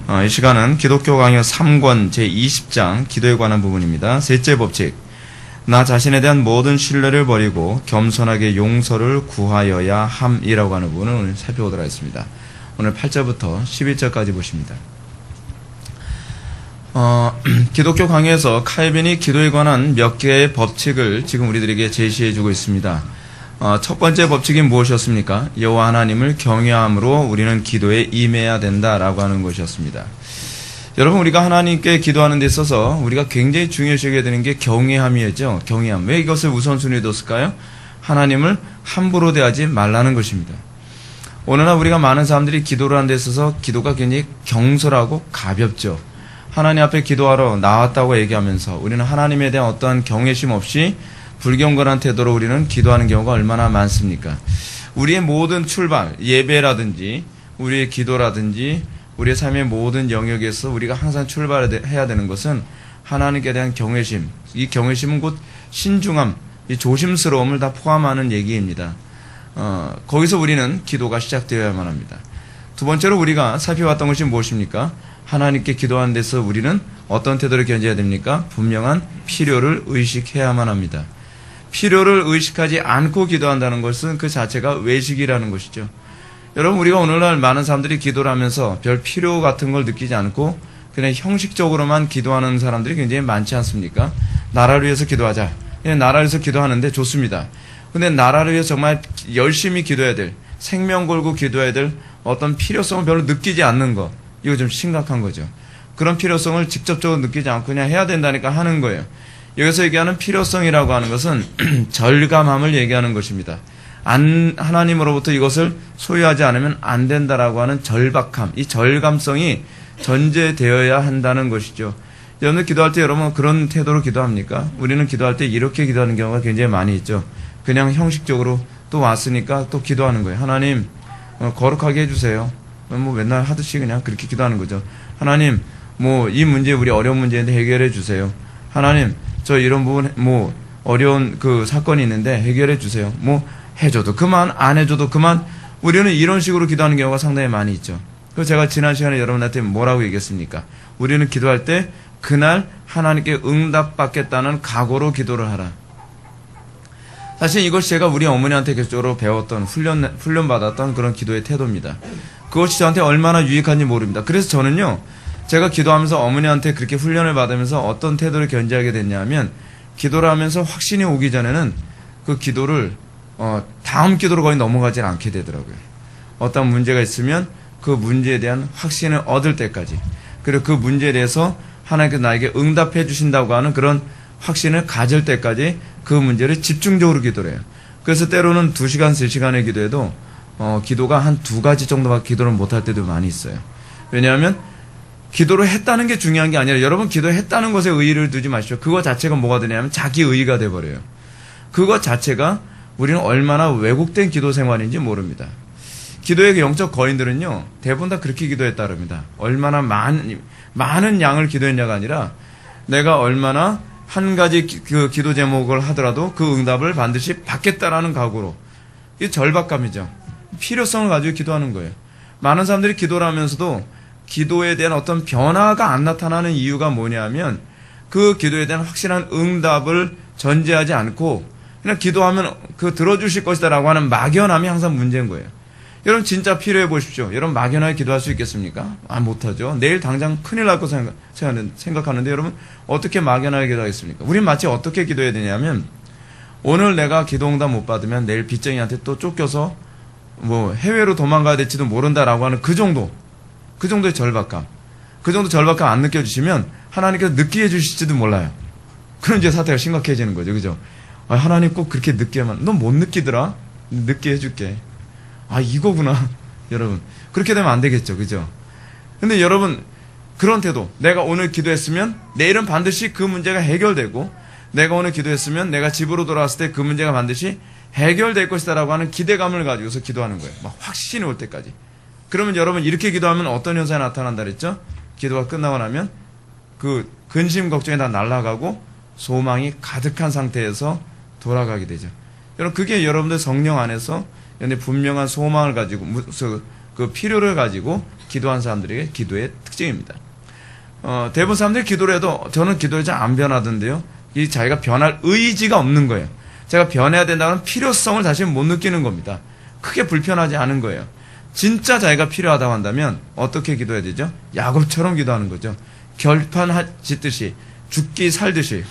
이 시간은 기독교 강요 3권 제20장 기도에 관한 부분입니다. 셋째 법칙, 나 자신에 대한 모든 신뢰를 버리고 겸손하게 용서를 구하여야 함이라고 하는 부분을 오늘 살펴보도록 하겠습니다. 오늘 8절부터 11절까지 보십니다. 기독교 강요에서 칼빈이 기도에 관한 몇 개의 법칙을 지금 우리들에게 제시해주고 있습니다. 첫 번째 법칙이 무엇이었습니까? 여호와 하나님을 경외함으로 우리는 기도에 임해야 된다라고 하는 것이었습니다. 여러분, 우리가 하나님께 기도하는 데 있어서 우리가 굉장히 중요시 여겨야 되는 게 경외함이죠. 경외함. 왜 이것을 우선순위에 뒀을까요? 하나님을 함부로 대하지 말라는 것입니다. 오늘날 우리가 많은 사람들이 기도를 하는 데 있어서 기도가 굉장히 경솔하고 가볍죠. 하나님 앞에 기도하러 나왔다고 얘기하면서 우리는 하나님에 대한 어떠한 경외심 없이 불경건한 태도로 우리는 기도하는 경우가 얼마나 많습니까? 우리의 모든 출발, 예배라든지 우리의 기도라든지 우리의 삶의 모든 영역에서 우리가 항상 출발해야 되는 것은 하나님께 대한 경외심. 이 경외심은 곧 신중함, 이 조심스러움을 다 포함하는 얘기입니다. 거기서 우리는 기도가 시작되어야만 합니다. 두 번째로 우리가 살펴봤던 것이 무엇입니까? 하나님께 기도하는 데서 우리는 어떤 태도를 견져야 됩니까? 분명한 필요를 의식해야만 합니다. 필요를 의식하지 않고 기도한다는 것은 그 자체가 외식이라는 것이죠. 여러분, 우리가 오늘날 많은 사람들이 기도를 하면서 별 필요 같은 걸 느끼지 않고 그냥 형식적으로만 기도하는 사람들이 굉장히 많지 않습니까? 나라를 위해서 기도하자. 그냥 나라를 위해서 기도하는데 좋습니다. 근데 나라를 위해서 정말 열심히 기도해야 될, 생명 걸고 기도해야 될 어떤 필요성을 별로 느끼지 않는 것, 이거 좀 심각한 거죠. 그런 필요성을 직접적으로 느끼지 않고 그냥 해야 된다니까 하는 거예요. 여기서 얘기하는 필요성이라고 하는 것은 절감함을 얘기하는 것입니다. 하나님으로부터 이것을 소유하지 않으면 안 된다라고 하는 절박함, 이 절감성이 전제되어야 한다는 것이죠. 여러분들 기도할 때 여러분 그런 태도로 기도합니까? 우리는 기도할 때 이렇게 기도하는 경우가 굉장히 많이 있죠. 그냥 형식적으로 또 왔으니까 또 기도하는 거예요. 하나님, 거룩하게 해주세요. 뭐 맨날 하듯이 그냥 그렇게 기도하는 거죠. 하나님, 뭐 이 문제 우리 어려운 문제인데 해결해 주세요. 하나님, 저 이런 부분 뭐 어려운 그 사건이 있는데 해결해 주세요. 뭐 해줘도 그만, 안 해줘도 그만. 우리는 이런 식으로 기도하는 경우가 상당히 많이 있죠. 그래서 제가 지난 시간에 여러분한테 뭐라고 얘기했습니까? 우리는 기도할 때 그날 하나님께 응답받겠다는 각오로 기도를 하라. 사실 이것이 제가 우리 어머니한테 계속적으로 배웠던 훈련받았던 그런 기도의 태도입니다. 그것이 저한테 얼마나 유익한지 모릅니다. 그래서 저는요, 제가 기도하면서 어머니한테 그렇게 훈련을 받으면서 어떤 태도를 견지하게 됐냐면, 기도를 하면서 확신이 오기 전에는 그 기도를 다음 기도로 거의 넘어가지 않게 되더라고요. 어떤 문제가 있으면 그 문제에 대한 확신을 얻을 때까지, 그리고 그 문제에 대해서 하나님께서 나에게 응답해 주신다고 하는 그런 확신을 가질 때까지 그 문제를 집중적으로 기도를 해요. 그래서 때로는 2시간, 3시간의 기도에도 기도가 한 2가지 정도밖에 기도를 못할 때도 많이 있어요. 왜냐하면 기도를 했다는 게 중요한 게 아니라 여러분 기도했다는 것에 의의를 두지 마십시오. 그거 자체가 뭐가 되냐면 자기 의의가 돼버려요. 그거 자체가 우리는 얼마나 왜곡된 기도 생활인지 모릅니다. 기도의 영적 거인들은요, 대부분 다 그렇게 기도했다 그럽니다. 얼마나 많은 양을 기도했냐가 아니라 내가 얼마나 한 가지 그 기도 제목을 하더라도 그 응답을 반드시 받겠다라는 각오로. 이게 절박감이죠. 필요성을 가지고 기도하는 거예요. 많은 사람들이 기도를 하면서도 기도에 대한 어떤 변화가 안 나타나는 이유가 뭐냐면 그 기도에 대한 확실한 응답을 전제하지 않고 그냥 기도하면 그 들어주실 것이다라고 하는 막연함이 항상 문제인 거예요. 여러분 진짜 필요해 보십시오. 여러분 막연하게 기도할 수 있겠습니까? 못하죠. 내일 당장 큰일 날 거 생각하는데 여러분 어떻게 막연하게 기도하겠습니까? 우린 마치 어떻게 기도해야 되냐면 오늘 내가 기도 응답 못 받으면 내일 빚쟁이한테 또 쫓겨서 뭐 해외로 도망가야 될지도 모른다라고 하는 그 정도의 절박감. 그 정도 절박감 안 느껴주시면 하나님께서 느끼게 해주실지도 몰라요. 그럼 이제 사태가 심각해지는 거죠. 그죠? 하나님 꼭 그렇게 느끼야만. 넌 못 느끼더라? 느끼게 해줄게. 이거구나. 여러분. 그렇게 되면 안 되겠죠. 그죠? 근데 여러분, 그런 태도. 내가 오늘 기도했으면 내일은 반드시 그 문제가 해결되고, 내가 오늘 기도했으면 내가 집으로 돌아왔을 때 그 문제가 반드시 해결될 것이다라고 하는 기대감을 가지고서 기도하는 거예요. 막 확신이 올 때까지. 그러면 여러분 이렇게 기도하면 어떤 현상이 나타난다 그랬죠? 기도가 끝나고 나면 그 근심 걱정이 다 날아가고 소망이 가득한 상태에서 돌아가게 되죠. 여러분 그게 여러분들 성령 안에서 분명한 소망을 가지고 그 필요를 가지고 기도한 사람들에게 기도의 특징 특징입니다. 대부분 사람들이 기도를 해도 저는 기도에 잘 안 변하던데요. 이 자기가 변할 의지가 없는 거예요. 제가 변해야 된다는 필요성을 다시 못 느끼는 겁니다. 크게 불편하지 않은 거예요. 진짜 자기가 필요하다고 한다면 어떻게 기도해야 되죠? 야곱처럼 기도하는 거죠. 결판 짓듯이 죽기 살듯이.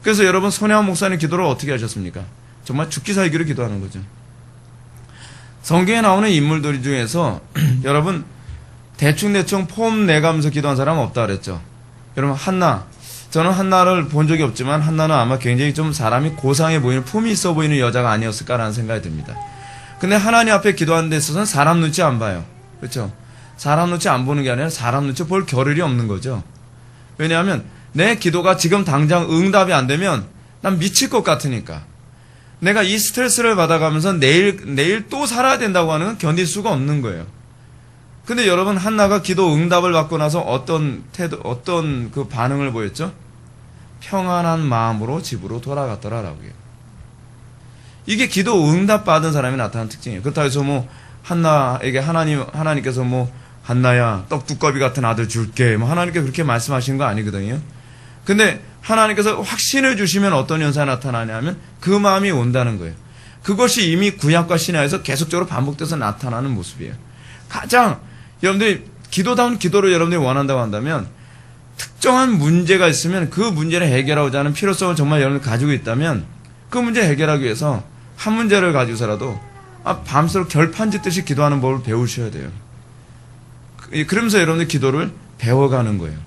그래서 여러분 손혜원 목사님 기도를 어떻게 하셨습니까? 정말 죽기 살기로 기도하는 거죠. 성경에 나오는 인물들 중에서 여러분 대충 폼 내가면서 기도한 사람은 없다 그랬죠. 여러분 한나, 저는 한나를 본 적이 없지만 한나는 아마 굉장히 좀 사람이 고상해 보이는 품이 있어 보이는 여자가 아니었을까라는 생각이 듭니다. 근데 하나님 앞에 기도하는 데 있어서는 사람 눈치 안 봐요. 그렇죠? 사람 눈치 안 보는 게 아니라 사람 눈치 볼 겨를이 없는 거죠. 왜냐하면 내 기도가 지금 당장 응답이 안 되면 난 미칠 것 같으니까. 내가 이 스트레스를 받아가면서 내일 또 살아야 된다고 하는 건 견딜 수가 없는 거예요. 근데 여러분 한나가 기도 응답을 받고 나서 어떤 그 반응을 보였죠? 평안한 마음으로 집으로 돌아갔더라라고요. 이게 기도 응답 받은 사람이 나타나는 특징이에요. 그렇다고 해서 뭐 한나에게 하나님께서 뭐 한나야 떡두꺼비 같은 아들 줄게 뭐 하나님께 그렇게 말씀하신 거 아니거든요. 근데 하나님께서 확신을 주시면 어떤 현상이 나타나냐면 그 마음이 온다는 거예요. 그것이 이미 구약과 신약에서 계속적으로 반복돼서 나타나는 모습이에요. 가장 여러분들이 기도다운 기도를 여러분들이 원한다고 한다면 특정한 문제가 있으면 그 문제를 해결하고자 하는 필요성을 정말 여러분들이 가지고 있다면 그 문제 해결하기 위해서 한 문제를 가지고서라도 밤새도록 결판 짓듯이 기도하는 법을 배우셔야 돼요. 그러면서 여러분들 기도를 배워가는 거예요.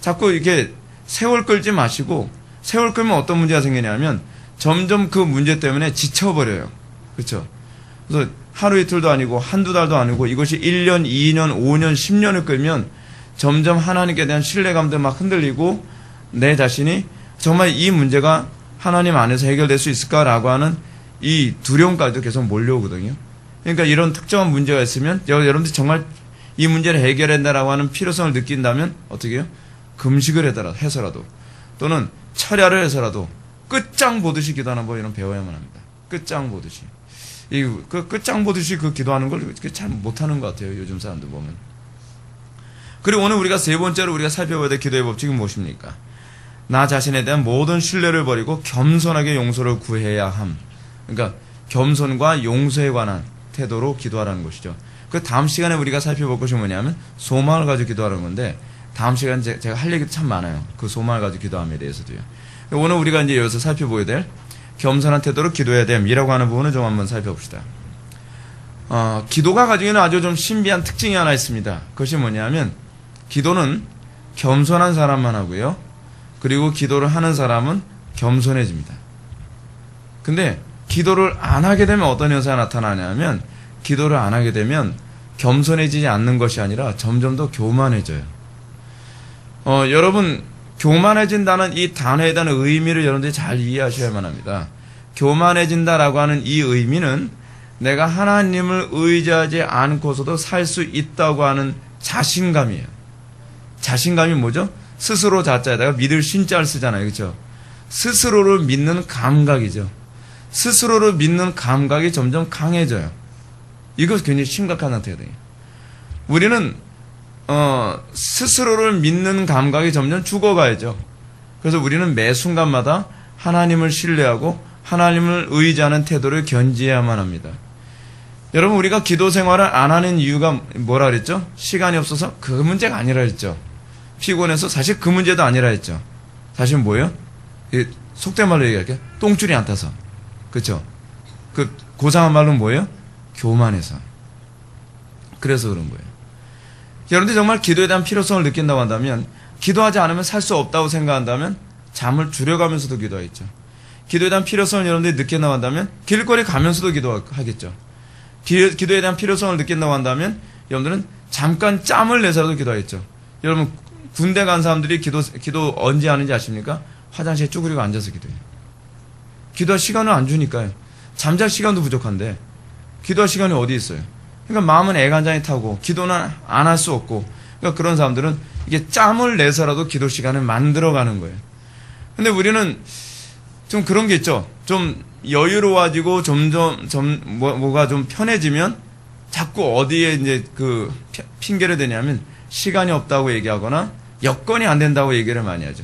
자꾸 이렇게 세월 끌지 마시고 세월 끌면 어떤 문제가 생기냐면 점점 그 문제 때문에 지쳐버려요. 그렇죠? 그래서 하루 이틀도 아니고 한두 달도 아니고 이것이 1년, 2년, 5년, 10년을 끌면 점점 하나님께 대한 신뢰감도 막 흔들리고 내 자신이 정말 이 문제가 하나님 안에서 해결될 수 있을까라고 하는 이 두려움까지도 계속 몰려오거든요. 그러니까 이런 특정한 문제가 있으면 여러분들이 정말 이 문제를 해결한다라고 하는 필요성을 느낀다면 어떻게 해요? 금식을 해서라도 또는 철야를 해서라도 끝장 보듯이 기도하는 법 이런 배워야만 합니다. 끝장 보듯이. 그 끝장 보듯이 그 기도하는 걸 잘 못하는 것 같아요. 요즘 사람들 보면. 그리고 오늘 우리가 세 번째로 우리가 살펴봐야 될 기도의 법칙이 무엇입니까? 나 자신에 대한 모든 신뢰를 버리고 겸손하게 용서를 구해야 함. 그러니까 겸손과 용서에 관한 태도로 기도하라는 것이죠. 그 다음 시간에 우리가 살펴볼 것이 뭐냐면 소망을 가지고 기도하는 건데 다음 시간에 제가 할 얘기도 참 많아요. 그 소망을 가지고 기도함에 대해서도요. 오늘 우리가 이제 여기서 살펴보게 될 겸손한 태도로 기도해야 됨이라고 하는 부분을 좀 한번 살펴봅시다. 기도가 가지고 있는 아주 좀 신비한 특징이 하나 있습니다. 그것이 뭐냐면 기도는 겸손한 사람만 하고요. 그리고 기도를 하는 사람은 겸손해집니다. 근데 기도를 안 하게 되면 어떤 현상이 나타나냐면 기도를 안 하게 되면 겸손해지지 않는 것이 아니라 점점 더 교만해져요. 여러분 교만해진다는 이 단어에 대한 의미를 여러분들이 잘 이해하셔야만 합니다. 교만해진다라고 하는 이 의미는 내가 하나님을 의지하지 않고서도 살 수 있다고 하는 자신감이에요. 자신감이 뭐죠? 스스로 자자에다가 믿을 신자를 쓰잖아요. 그렇죠? 스스로를 믿는 감각이죠. 스스로를 믿는 감각이 점점 강해져요. 이거 굉장히 심각한 상태가 돼요. 우리는 스스로를 믿는 감각이 점점 죽어가야죠. 그래서 우리는 매 순간마다 하나님을 신뢰하고 하나님을 의지하는 태도를 견지해야만 합니다. 여러분 우리가 기도 생활을 안 하는 이유가 뭐라 그랬죠? 시간이 없어서 그 문제가 아니라 했죠. 피곤해서 사실 그 문제도 아니라 했죠. 사실 뭐예요? 속된 말로 얘기할게요. 똥줄이 안 타서. 그렇죠? 그 고상한 말로는 뭐예요? 교만해서. 그래서 그런 거예요. 여러분들이 정말 기도에 대한 필요성을 느낀다고 한다면 기도하지 않으면 살 수 없다고 생각한다면 잠을 줄여가면서도 기도하겠죠. 기도에 대한 필요성을 여러분들이 느낀다고 한다면 길거리 가면서도 기도하겠죠. 기도에 대한 필요성을 느낀다고 한다면 여러분들은 잠깐 짬을 내서라도 기도하겠죠. 여러분 군대 간 사람들이 기도 언제 하는지 아십니까? 화장실에 쭈그리고 앉아서 기도해요. 기도할 시간을 안 주니까요. 잠잘 시간도 부족한데 기도할 시간이 어디 있어요? 그러니까 마음은 애간장이 타고 기도는 안 할 수 없고 그러니까 그런 사람들은 이게 짬을 내서라도 기도 시간을 만들어가는 거예요. 근데 우리는 좀 그런 게 있죠. 좀 여유로워지고 점점 뭐가 좀 편해지면 자꾸 어디에 이제 그 핑계를 대냐면 시간이 없다고 얘기하거나 여건이 안 된다고 얘기를 많이 하죠.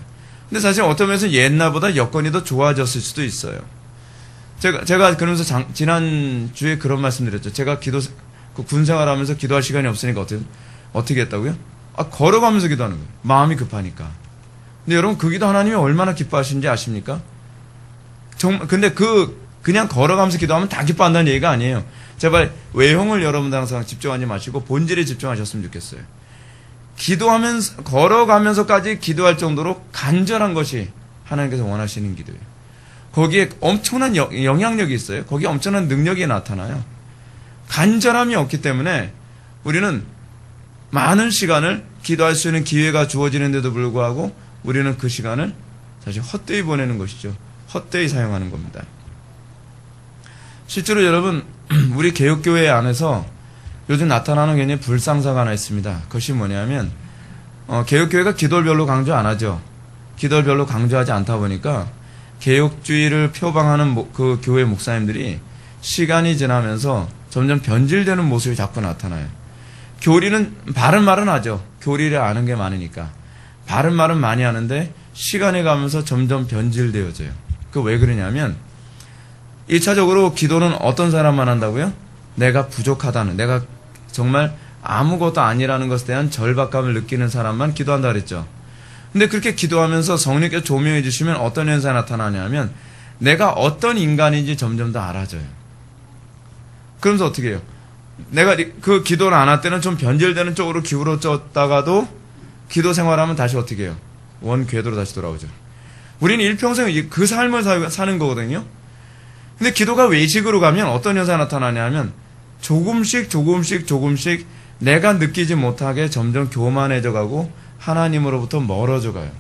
근데 사실 어떤 면에서 옛날보다 여건이 더 좋아졌을 수도 있어요. 제가 그러면서 지난주에 그런 말씀 드렸죠. 제가 군 생활하면서 기도할 시간이 없으니까 어떻게 했다고요? 걸어가면서 기도하는 거예요. 마음이 급하니까. 근데 여러분, 그 기도 하나님이 얼마나 기뻐하시는지 아십니까? 근데 그냥 걸어가면서 기도하면 다 기뻐한다는 얘기가 아니에요. 제발 외형을 여러분들 항상 집중하지 마시고 본질에 집중하셨으면 좋겠어요. 기도하면서, 걸어가면서까지 기도할 정도로 간절한 것이 하나님께서 원하시는 기도예요. 거기에 엄청난 영향력이 있어요. 거기에 엄청난 능력이 나타나요. 간절함이 없기 때문에 우리는 많은 시간을 기도할 수 있는 기회가 주어지는데도 불구하고 우리는 그 시간을 사실 헛되이 보내는 것이죠. 헛되이 사용하는 겁니다. 실제로 여러분, 우리 개혁교회 안에서 요즘 나타나는 굉장히 불상사가 하나 있습니다. 그것이 뭐냐면 개혁교회가 기도를 별로 강조 안 하죠. 기도를 별로 강조하지 않다 보니까 개혁주의를 표방하는 그 교회 목사님들이 시간이 지나면서 점점 변질되는 모습이 자꾸 나타나요. 교리는 바른 말은 하죠. 교리를 아는 게 많으니까. 바른 말은 많이 하는데 시간이 가면서 점점 변질되어져요. 그 왜 그러냐면 1차적으로 기도는 어떤 사람만 한다고요? 내가 부족하다는, 내가 정말 아무것도 아니라는 것에 대한 절박감을 느끼는 사람만 기도한다 그랬죠. 근데 그렇게 기도하면서 성령께서 조명해 주시면 어떤 현상이 나타나냐면 내가 어떤 인간인지 점점 더 알아져요. 그러면서 어떻게 해요? 내가 그 기도를 안 할 때는 좀 변질되는 쪽으로 기울어졌다가도 기도 생활하면 다시 어떻게 해요? 원궤도로 다시 돌아오죠. 우리는 일평생 그 삶을 사는 거거든요. 근데 기도가 외식으로 가면 어떤 현상이 나타나냐면 조금씩 내가 느끼지 못하게 점점 교만해져 가고 하나님으로부터 멀어져 가요.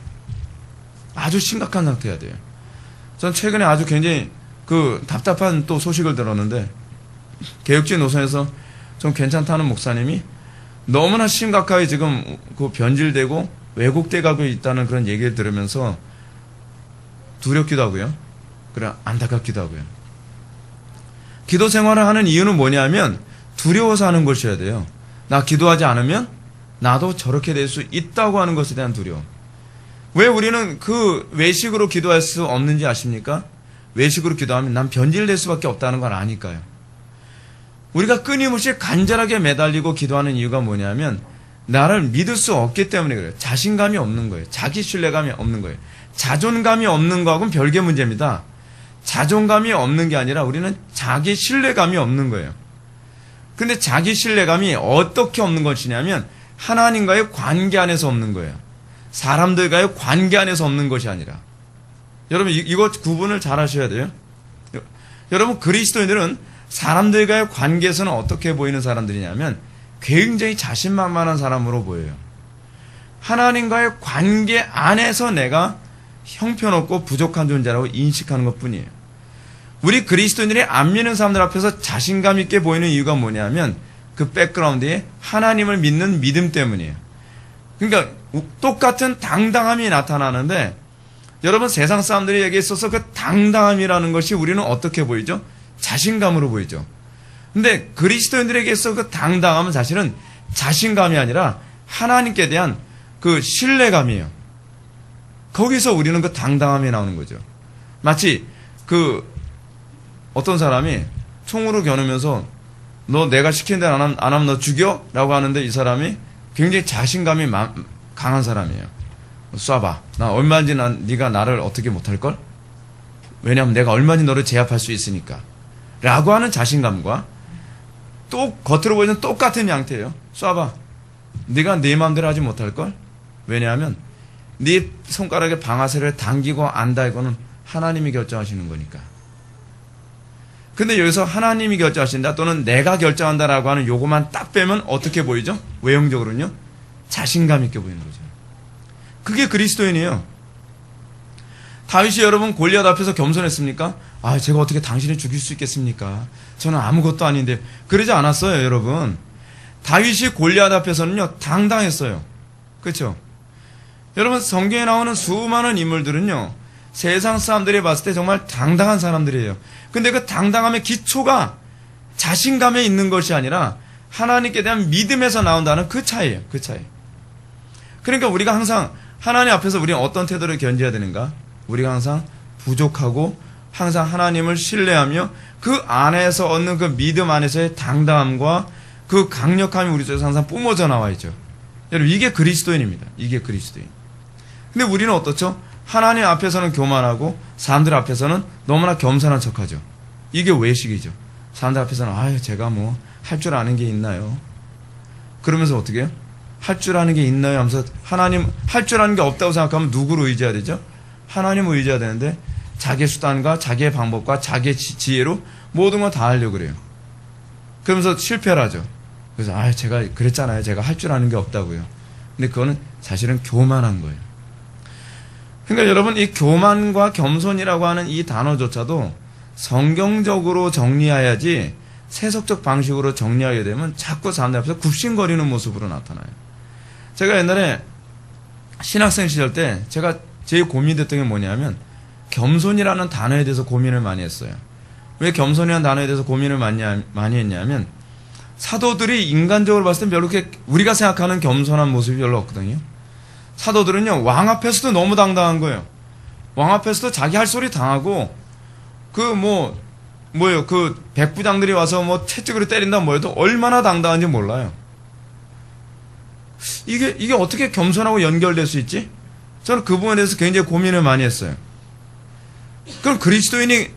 아주 심각한 상태가 돼요. 전 최근에 아주 굉장히 답답한 또 소식을 들었는데 개혁주의 노선에서 좀 괜찮다는 목사님이 너무나 심각하게 지금 변질되고 왜곡돼 가고 있다는 그런 얘기를 들으면서 두렵기도 하고요. 그래 안타깝기도 하고요. 기도 생활을 하는 이유는 뭐냐면 두려워서 하는 것이어야 돼요. 나 기도하지 않으면 나도 저렇게 될 수 있다고 하는 것에 대한 두려움. 왜 우리는 그 외식으로 기도할 수 없는지 아십니까? 외식으로 기도하면 난 변질될 수밖에 없다는 걸 아니까요. 우리가 끊임없이 간절하게 매달리고 기도하는 이유가 뭐냐면 나를 믿을 수 없기 때문에 그래요. 자신감이 없는 거예요. 자기 신뢰감이 없는 거예요. 자존감이 없는 거하고는 별개 문제입니다. 자존감이 없는 게 아니라 우리는 자기 신뢰감이 없는 거예요. 근데 자기 신뢰감이 어떻게 없는 것이냐면 하나님과의 관계 안에서 없는 거예요. 사람들과의 관계 안에서 없는 것이 아니라. 여러분 이거 구분을 잘 하셔야 돼요. 여러분 그리스도인들은 사람들과의 관계에서는 어떻게 보이는 사람들이냐면 굉장히 자신만만한 사람으로 보여요. 하나님과의 관계 안에서 내가 형편없고 부족한 존재라고 인식하는 것뿐이에요. 우리 그리스도인들이 안 믿는 사람들 앞에서 자신감 있게 보이는 이유가 뭐냐면 그 백그라운드에 하나님을 믿는 믿음 때문이에요. 그러니까 똑같은 당당함이 나타나는데 여러분 세상 사람들에게 있어서 그 당당함이라는 것이 우리는 어떻게 보이죠? 자신감으로 보이죠. 근데 그리스도인들에게 있어서 그 당당함은 사실은 자신감이 아니라 하나님께 대한 그 신뢰감이에요. 거기서 우리는 그 당당함이 나오는 거죠. 마치 어떤 사람이 총으로 겨누면서 너 내가 시키는 대로 안 하면 너 죽여? 라고 하는데 이 사람이 굉장히 자신감이 강한 사람이에요. 쏴봐. 나 얼마든지 네가 나를 어떻게 못할걸? 왜냐하면 내가 얼마든지 너를 제압할 수 있으니까. 라고 하는 자신감과 또 겉으로 보이는 똑같은 양태예요. 쏴봐. 네가 네 마음대로 하지 못할걸? 왜냐하면 네 손가락에 방아쇠를 당기고 안 달고는 하나님이 결정하시는 거니까. 근데 여기서 하나님이 결정하신다 또는 내가 결정한다라고 하는 요거만 딱 빼면 어떻게 보이죠? 외형적으로는요? 자신감 있게 보이는 거죠. 그게 그리스도인이에요. 다윗이 여러분 골리앗 앞에서 겸손했습니까? 제가 어떻게 당신을 죽일 수 있겠습니까? 저는 아무것도 아닌데. 그러지 않았어요, 여러분. 다윗이 골리앗 앞에서는요, 당당했어요. 그렇죠? 여러분, 성경에 나오는 수많은 인물들은요, 세상 사람들이 봤을 때 정말 당당한 사람들이에요. 근데 그 당당함의 기초가 자신감에 있는 것이 아니라 하나님께 대한 믿음에서 나온다는 그 차이예요. 그 차이. 그러니까 우리가 항상 하나님 앞에서 우리는 어떤 태도를 견지해야 되는가? 우리가 항상 부족하고 항상 하나님을 신뢰하며 그 안에서 얻는 그 믿음 안에서의 당당함과 그 강력함이 우리 속에서 항상 뿜어져 나와 있죠. 여러분, 이게 그리스도인입니다. 이게 그리스도인. 근데 우리는 어떻죠? 하나님 앞에서는 교만하고 사람들 앞에서는 너무나 겸손한 척하죠. 이게 외식이죠. 사람들 앞에서는 아유, 제가 뭐 할 줄 아는 게 있나요? 그러면서 어떻게 해요? 할 줄 아는 게 있나요? 하면서 하나님 할 줄 아는 게 없다고 생각하면 누구를 의지해야 되죠? 하나님을 의지해야 되는데 자기의 수단과 자기의 방법과 자기의 지혜로 모든 걸 다 하려고 그래요. 그러면서 실패를 하죠. 그래서 아, 제가 그랬잖아요. 제가 할 줄 아는 게 없다고요. 근데 그거는 사실은 교만한 거예요. 그러니까 여러분, 이 교만과 겸손이라고 하는 이 단어조차도 성경적으로 정리해야지 세속적 방식으로 정리하게 되면 자꾸 사람들 앞에서 굽신거리는 모습으로 나타나요. 제가 옛날에 신학생 시절 때 제가 제일 고민됐던 게 뭐냐면 겸손이라는 단어에 대해서 고민을 많이 했어요. 왜 겸손이라는 단어에 대해서 고민을 많이 했냐면 사도들이 인간적으로 봤을 때 별로 그렇게 우리가 생각하는 겸손한 모습이 별로 없거든요. 사도들은요, 왕 앞에서도 너무 당당한 거예요. 왕 앞에서도 자기 할 소리 당하고 그 백부장들이 와서 뭐 채찍으로 때린다 뭐해도 얼마나 당당한지 몰라요. 이게 어떻게 겸손하고 연결될 수 있지? 저는 그 부분에 대해서 굉장히 고민을 많이 했어요. 그럼 그리스도인이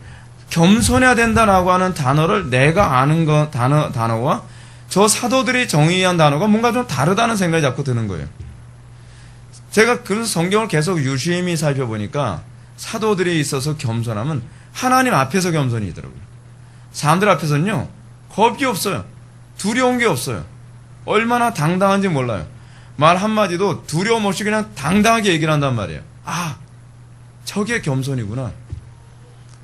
겸손해야 된다라고 하는 단어를 내가 아는 단어와 저 사도들이 정의한 단어가 뭔가 좀 다르다는 생각이 자꾸 드는 거예요. 제가 그래서 성경을 계속 유심히 살펴보니까 사도들이 있어서 겸손함은 하나님 앞에서 겸손이더라고요. 사람들 앞에서는요, 겁이 없어요. 두려운 게 없어요. 얼마나 당당한지 몰라요. 말 한마디도 두려움 없이 그냥 당당하게 얘기를 한단 말이에요. 아, 저게 겸손이구나.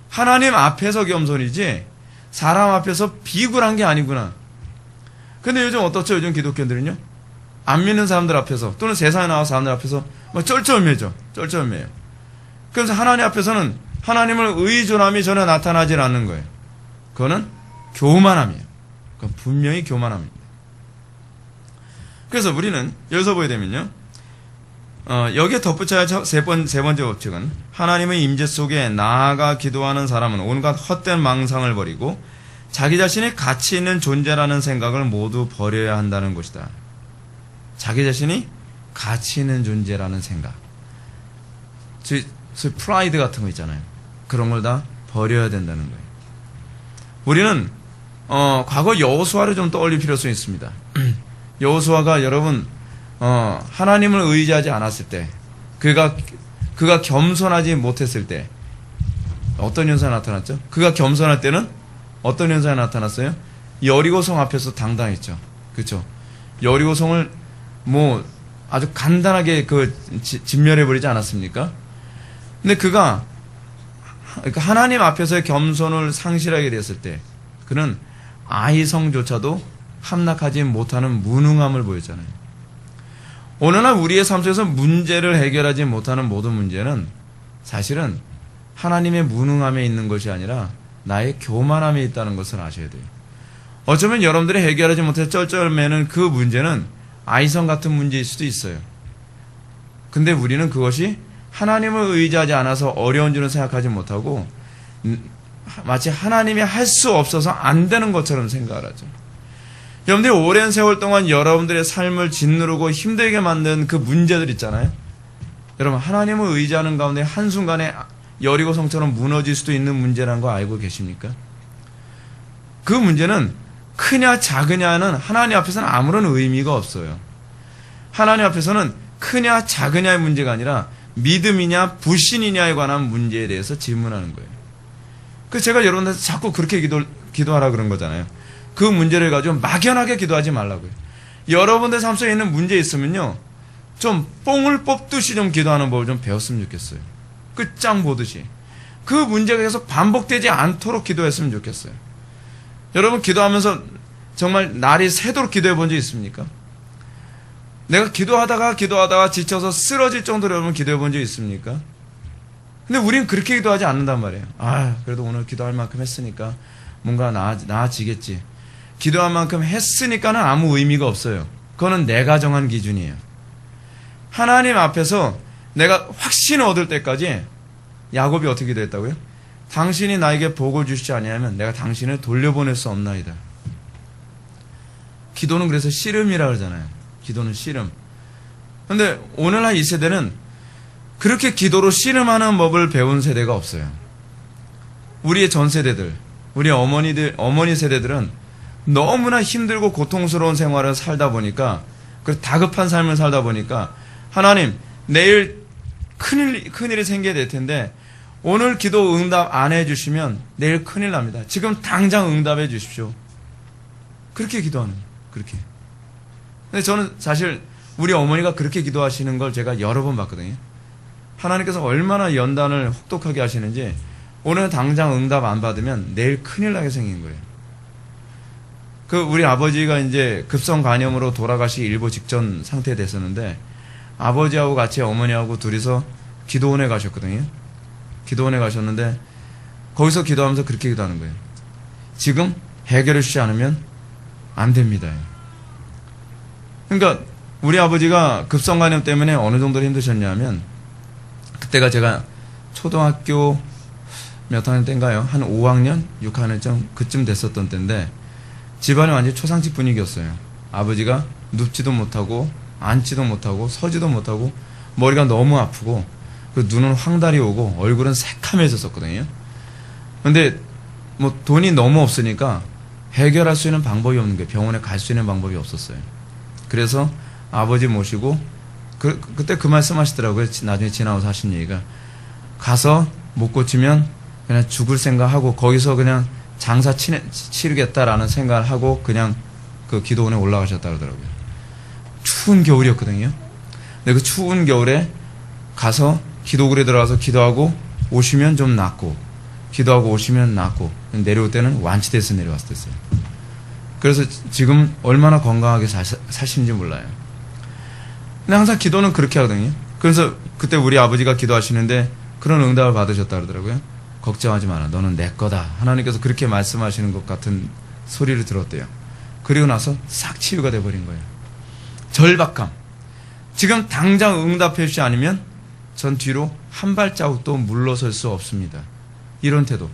하나님 앞에서 겸손이지 사람 앞에서 비굴한 게 아니구나. 근데 요즘 어떻죠? 요즘 기독교인들은요, 안 믿는 사람들 앞에서 또는 세상에 나와 사람들 앞에서 막 쩔쩔매죠. 쩔쩔매요. 그래서 하나님 앞에서는 하나님을 의존함이 전혀 나타나질 않는 거예요. 그거는 교만함이에요. 그건 분명히 교만함입니다. 그래서 우리는 여기서 보게 되면요, 여기에 덧붙여야 세 번째 법칙은 하나님의 임재 속에 나아가 기도하는 사람은 온갖 헛된 망상을 버리고 자기 자신이 가치 있는 존재라는 생각을 모두 버려야 한다는 것이다. 자기 자신이 가치 있는 존재라는 생각. 소위 프라이드 같은 거 있잖아요. 그런 걸 다 버려야 된다는 거예요. 우리는 과거 여호수아를 좀 떠올릴 필요성이 있습니다. 여호수아가 여러분 하나님을 의지하지 않았을 때, 그가 겸손하지 못했을 때 어떤 현상이 나타났죠? 그가 겸손할 때는 어떤 현상이 나타났어요? 여리고성 앞에서 당당했죠. 그렇죠? 여리고성을 뭐 아주 간단하게 진멸해버리지 않았습니까? 근데 그러니까 하나님 앞에서의 겸손을 상실하게 됐을 때 그는 아이성조차도 함락하지 못하는 무능함을 보였잖아요. 오늘날 우리의 삶 속에서 문제를 해결하지 못하는 모든 문제는 사실은 하나님의 무능함에 있는 것이 아니라 나의 교만함에 있다는 것을 아셔야 돼요. 어쩌면 여러분들이 해결하지 못해 쩔쩔매는 그 문제는 아이성 같은 문제일 수도 있어요. 근데 우리는 그것이 하나님을 의지하지 않아서 어려운 줄은 생각하지 못하고 마치 하나님이 할 수 없어서 안 되는 것처럼 생각을 하죠. 여러분들이 오랜 세월 동안 여러분들의 삶을 짓누르고 힘들게 만든 그 문제들 있잖아요. 여러분, 하나님을 의지하는 가운데 한순간에 여리고성처럼 무너질 수도 있는 문제라는 거 알고 계십니까? 그 문제는 크냐 작으냐는 하나님 앞에서는 아무런 의미가 없어요. 하나님 앞에서는 크냐 작으냐의 문제가 아니라 믿음이냐 불신이냐에 관한 문제에 대해서 질문하는 거예요. 그래서 제가 여러분한테 자꾸 그렇게 기도하라 그런 거잖아요. 그 문제를 가지고 막연하게 기도하지 말라고요. 여러분들 삶 속에 있는 문제 있으면요, 좀 뽕을 뽑듯이 좀 기도하는 법을 좀 배웠으면 좋겠어요. 끝장 보듯이. 그 문제가 계속 반복되지 않도록 기도했으면 좋겠어요. 여러분, 기도하면서 정말 날이 새도록 기도해 본 적 있습니까? 내가 기도하다가 지쳐서 쓰러질 정도로 여러분 기도해 본 적 있습니까? 근데 우린 그렇게 기도하지 않는단 말이에요. 아, 그래도 오늘 기도할 만큼 했으니까 뭔가 나아지겠지. 기도할 만큼 했으니까는 아무 의미가 없어요. 그거는 내가 정한 기준이에요. 하나님 앞에서 내가 확신을 얻을 때까지 야곱이 어떻게 기도했다고요? 당신이 나에게 복을 주시지 아니하면 내가 당신을 돌려보낼 수 없나이다. 기도는 그래서 씨름이라 그러잖아요. 기도는 씨름. 그런데 오늘날 이 세대는 그렇게 기도로 씨름하는 법을 배운 세대가 없어요. 우리의 전 세대들, 우리 어머니 세대들은 너무나 힘들고 고통스러운 생활을 살다 보니까, 그 다급한 삶을 살다 보니까 하나님, 내일 큰일이 생겨야 될 텐데 오늘 기도 응답 안 해주시면 내일 큰일 납니다. 지금 당장 응답해 주십시오. 그렇게 기도하는 거예요. 그렇게. 근데 저는 사실 우리 어머니가 그렇게 기도하시는 걸 제가 여러 번 봤거든요. 하나님께서 얼마나 연단을 혹독하게 하시는지, 오늘 당장 응답 안 받으면 내일 큰일 나게 생긴 거예요. 우리 아버지가 이제 급성 간염으로 돌아가시 일보 직전 상태에 됐었는데, 아버지하고 같이 어머니하고 둘이서 기도원에 가셨거든요. 기도원에 가셨는데, 거기서 기도하면서 그렇게 기도하는 거예요. 지금 해결해 주지 않으면 안 됩니다. 그러니까 우리 아버지가 급성 간염 때문에 어느 정도로 힘드셨냐면, 그때가 제가 초등학교 몇 학년 때인가요? 한 5학년? 6학년쯤 그쯤 됐었던 때인데, 집안이 완전히 초상집 분위기였어요. 아버지가 눕지도 못하고 앉지도 못하고 서지도 못하고 머리가 너무 아프고 그 눈은 황달이 오고 얼굴은 새카매졌었거든요. 근데 뭐 돈이 너무 없으니까 해결할 수 있는 방법이 없는 게, 병원에 갈 수 있는 방법이 없었어요. 그래서 아버지 모시고 그때 그 말씀 하시더라고요. 나중에 지나와서 하신 얘기가, 가서 못 고치면 그냥 죽을 생각하고 거기서 그냥 장사 치르겠다라는 생각을 하고 그냥 그 기도원에 올라가셨다 그러더라고요. 추운 겨울이었거든요. 근데 그 추운 겨울에 가서 기도굴에 들어가서 기도하고 오시면 좀 낫고, 기도하고 오시면 낫고, 내려올 때는 완치돼서 내려왔었어요. 그래서 지금 얼마나 건강하게 사시는지 몰라요. 근데 항상 기도는 그렇게 하거든요. 그래서 그때 우리 아버지가 기도하시는데 그런 응답을 받으셨다 그러더라고요. 걱정하지 마라. 너는 내 거다. 하나님께서 그렇게 말씀하시는 것 같은 소리를 들었대요. 그리고 나서 싹 치유가 돼버린 거예요. 절박함. 지금 당장 응답해 주지 않으면 전 뒤로 한 발자국도 물러설 수 없습니다. 이런 태도.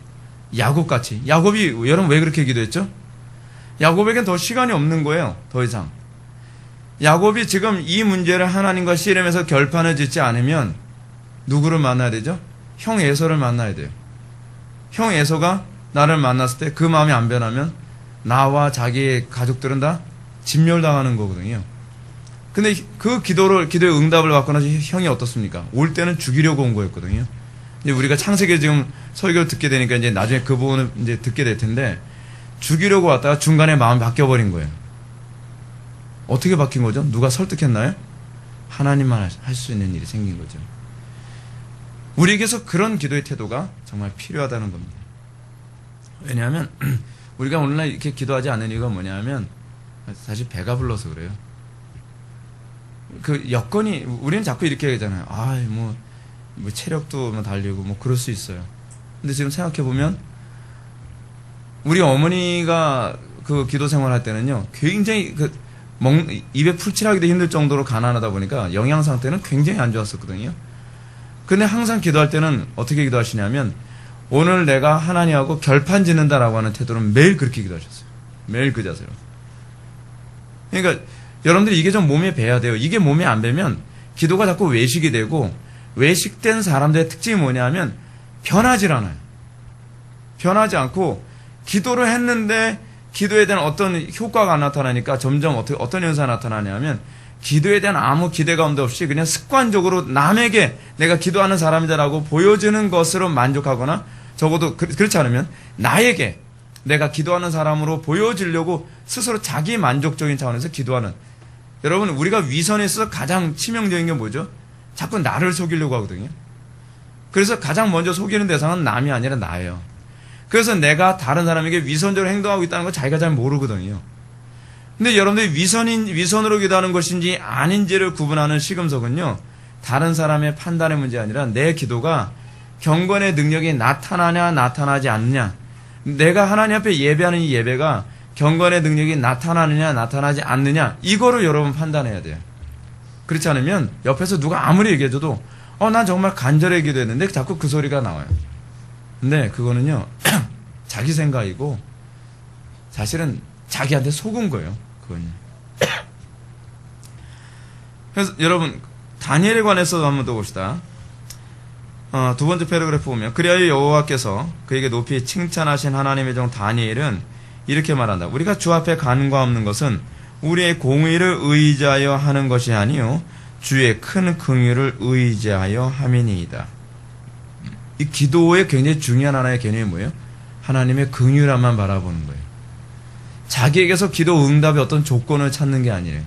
야곱같이. 야곱이 여러분 왜 그렇게 기도했죠? 야곱에겐 더 시간이 없는 거예요. 더 이상. 야곱이 지금 이 문제를 하나님과 씨름해서 결판을 짓지 않으면 누구를 만나야 되죠? 형 에서를 만나야 돼요. 형 에서가 나를 만났을 때 그 마음이 안 변하면 나와 자기의 가족들은 다 진멸당하는 거거든요. 근데 그 기도의 응답을 받고 나서 형이 어떻습니까? 올 때는 죽이려고 온 거였거든요. 이제 우리가 창세기 지금 설교를 듣게 되니까 이제 나중에 그 부분을 이제 듣게 될 텐데, 죽이려고 왔다가 중간에 마음이 바뀌어버린 거예요. 어떻게 바뀐 거죠? 누가 설득했나요? 하나님만 할 수 있는 일이 생긴 거죠. 우리에게서 그런 기도의 태도가 정말 필요하다는 겁니다. 왜냐하면 우리가 오늘날 이렇게 기도하지 않는 이유가 뭐냐면, 사실 배가 불러서 그래요. 그 여건이, 우리는 자꾸 이렇게 하잖아요. 뭐 체력도 뭐 달리고 뭐 그럴 수 있어요. 근데 지금 생각해보면 우리 어머니가 그 기도 생활할 때는요, 굉장히 입에 풀칠하기도 힘들 정도로 가난하다 보니까 영양 상태는 굉장히 안 좋았었거든요. 근데 항상 기도할 때는 어떻게 기도하시냐면, 오늘 내가 하나님하고 결판 짓는다라고 하는 태도는 매일 그렇게 기도하셨어요. 매일 그 자세로. 그러니까 여러분들이 이게 좀 몸에 배야 돼요. 이게 몸에 안 배면 기도가 자꾸 외식이 되고, 외식된 사람들의 특징이 뭐냐면 변하질 않아요. 변하지 않고 기도를 했는데 기도에 대한 어떤 효과가 안 나타나니까 점점 어떤 현상이 나타나냐면, 기도에 대한 아무 기대감도 없이 그냥 습관적으로 남에게 내가 기도하는 사람이다라고 보여주는 것으로 만족하거나, 적어도 그렇지 않으면 나에게 내가 기도하는 사람으로 보여주려고 스스로 자기 만족적인 차원에서 기도하는. 여러분, 우리가 위선에 있어서 가장 치명적인 게 뭐죠? 자꾸 나를 속이려고 하거든요. 그래서 가장 먼저 속이는 대상은 남이 아니라 나예요. 그래서 내가 다른 사람에게 위선적으로 행동하고 있다는 걸 자기가 잘 모르거든요. 근데 여러분들이 위선으로 기도하는 것인지 아닌지를 구분하는 시금석은요, 다른 사람의 판단의 문제가 아니라 내 기도가 경건의 능력이 나타나냐 나타나지 않느냐, 내가 하나님 앞에 예배하는 이 예배가 경건의 능력이 나타나느냐 나타나지 않느냐, 이거를 여러분 판단해야 돼요. 그렇지 않으면 옆에서 누가 아무리 얘기해줘도 난 정말 간절히 기도했는데 자꾸 그 소리가 나와요. 근데 그거는요 자기 생각이고 사실은 자기한테 속은 거예요. 그건요. 그래서 여러분 다니엘에 관해서 한번 더 봅시다. 두 번째 패러그래프 보면 그리하여 여호와께서 그에게 높이 칭찬하신 하나님의 종 다니엘은 이렇게 말한다. 우리가 주 앞에 간과 없는 것은 우리의 공의를 의지하여 하는 것이 아니요 주의 큰 긍휼을 의지하여 함이니이다. 이 기도의 굉장히 중요한 하나의 개념이 뭐예요? 하나님의 긍휼함만 바라보는 거예요. 자기에게서 기도 응답의 어떤 조건을 찾는 게 아니에요.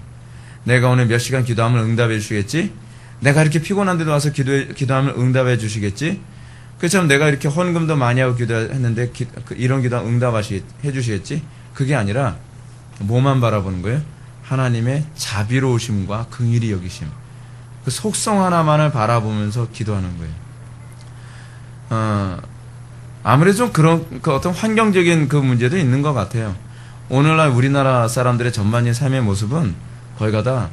내가 오늘 몇 시간 기도하면 응답해 주시겠지? 내가 이렇게 피곤한데도 와서 기도하면 응답해 주시겠지? 그처럼 내가 이렇게 헌금도 많이 하고 기도했는데 이런 기도 응답해 주시겠지? 그게 아니라 뭐만 바라보는 거예요? 하나님의 자비로우심과 긍휼히 여기심. 그 속성 하나만을 바라보면서 기도하는 거예요. 아무래도 좀 그런 그 어떤 환경적인 그 문제도 있는 것 같아요. 오늘날 우리나라 사람들의 전반적인 삶의 모습은 거의 다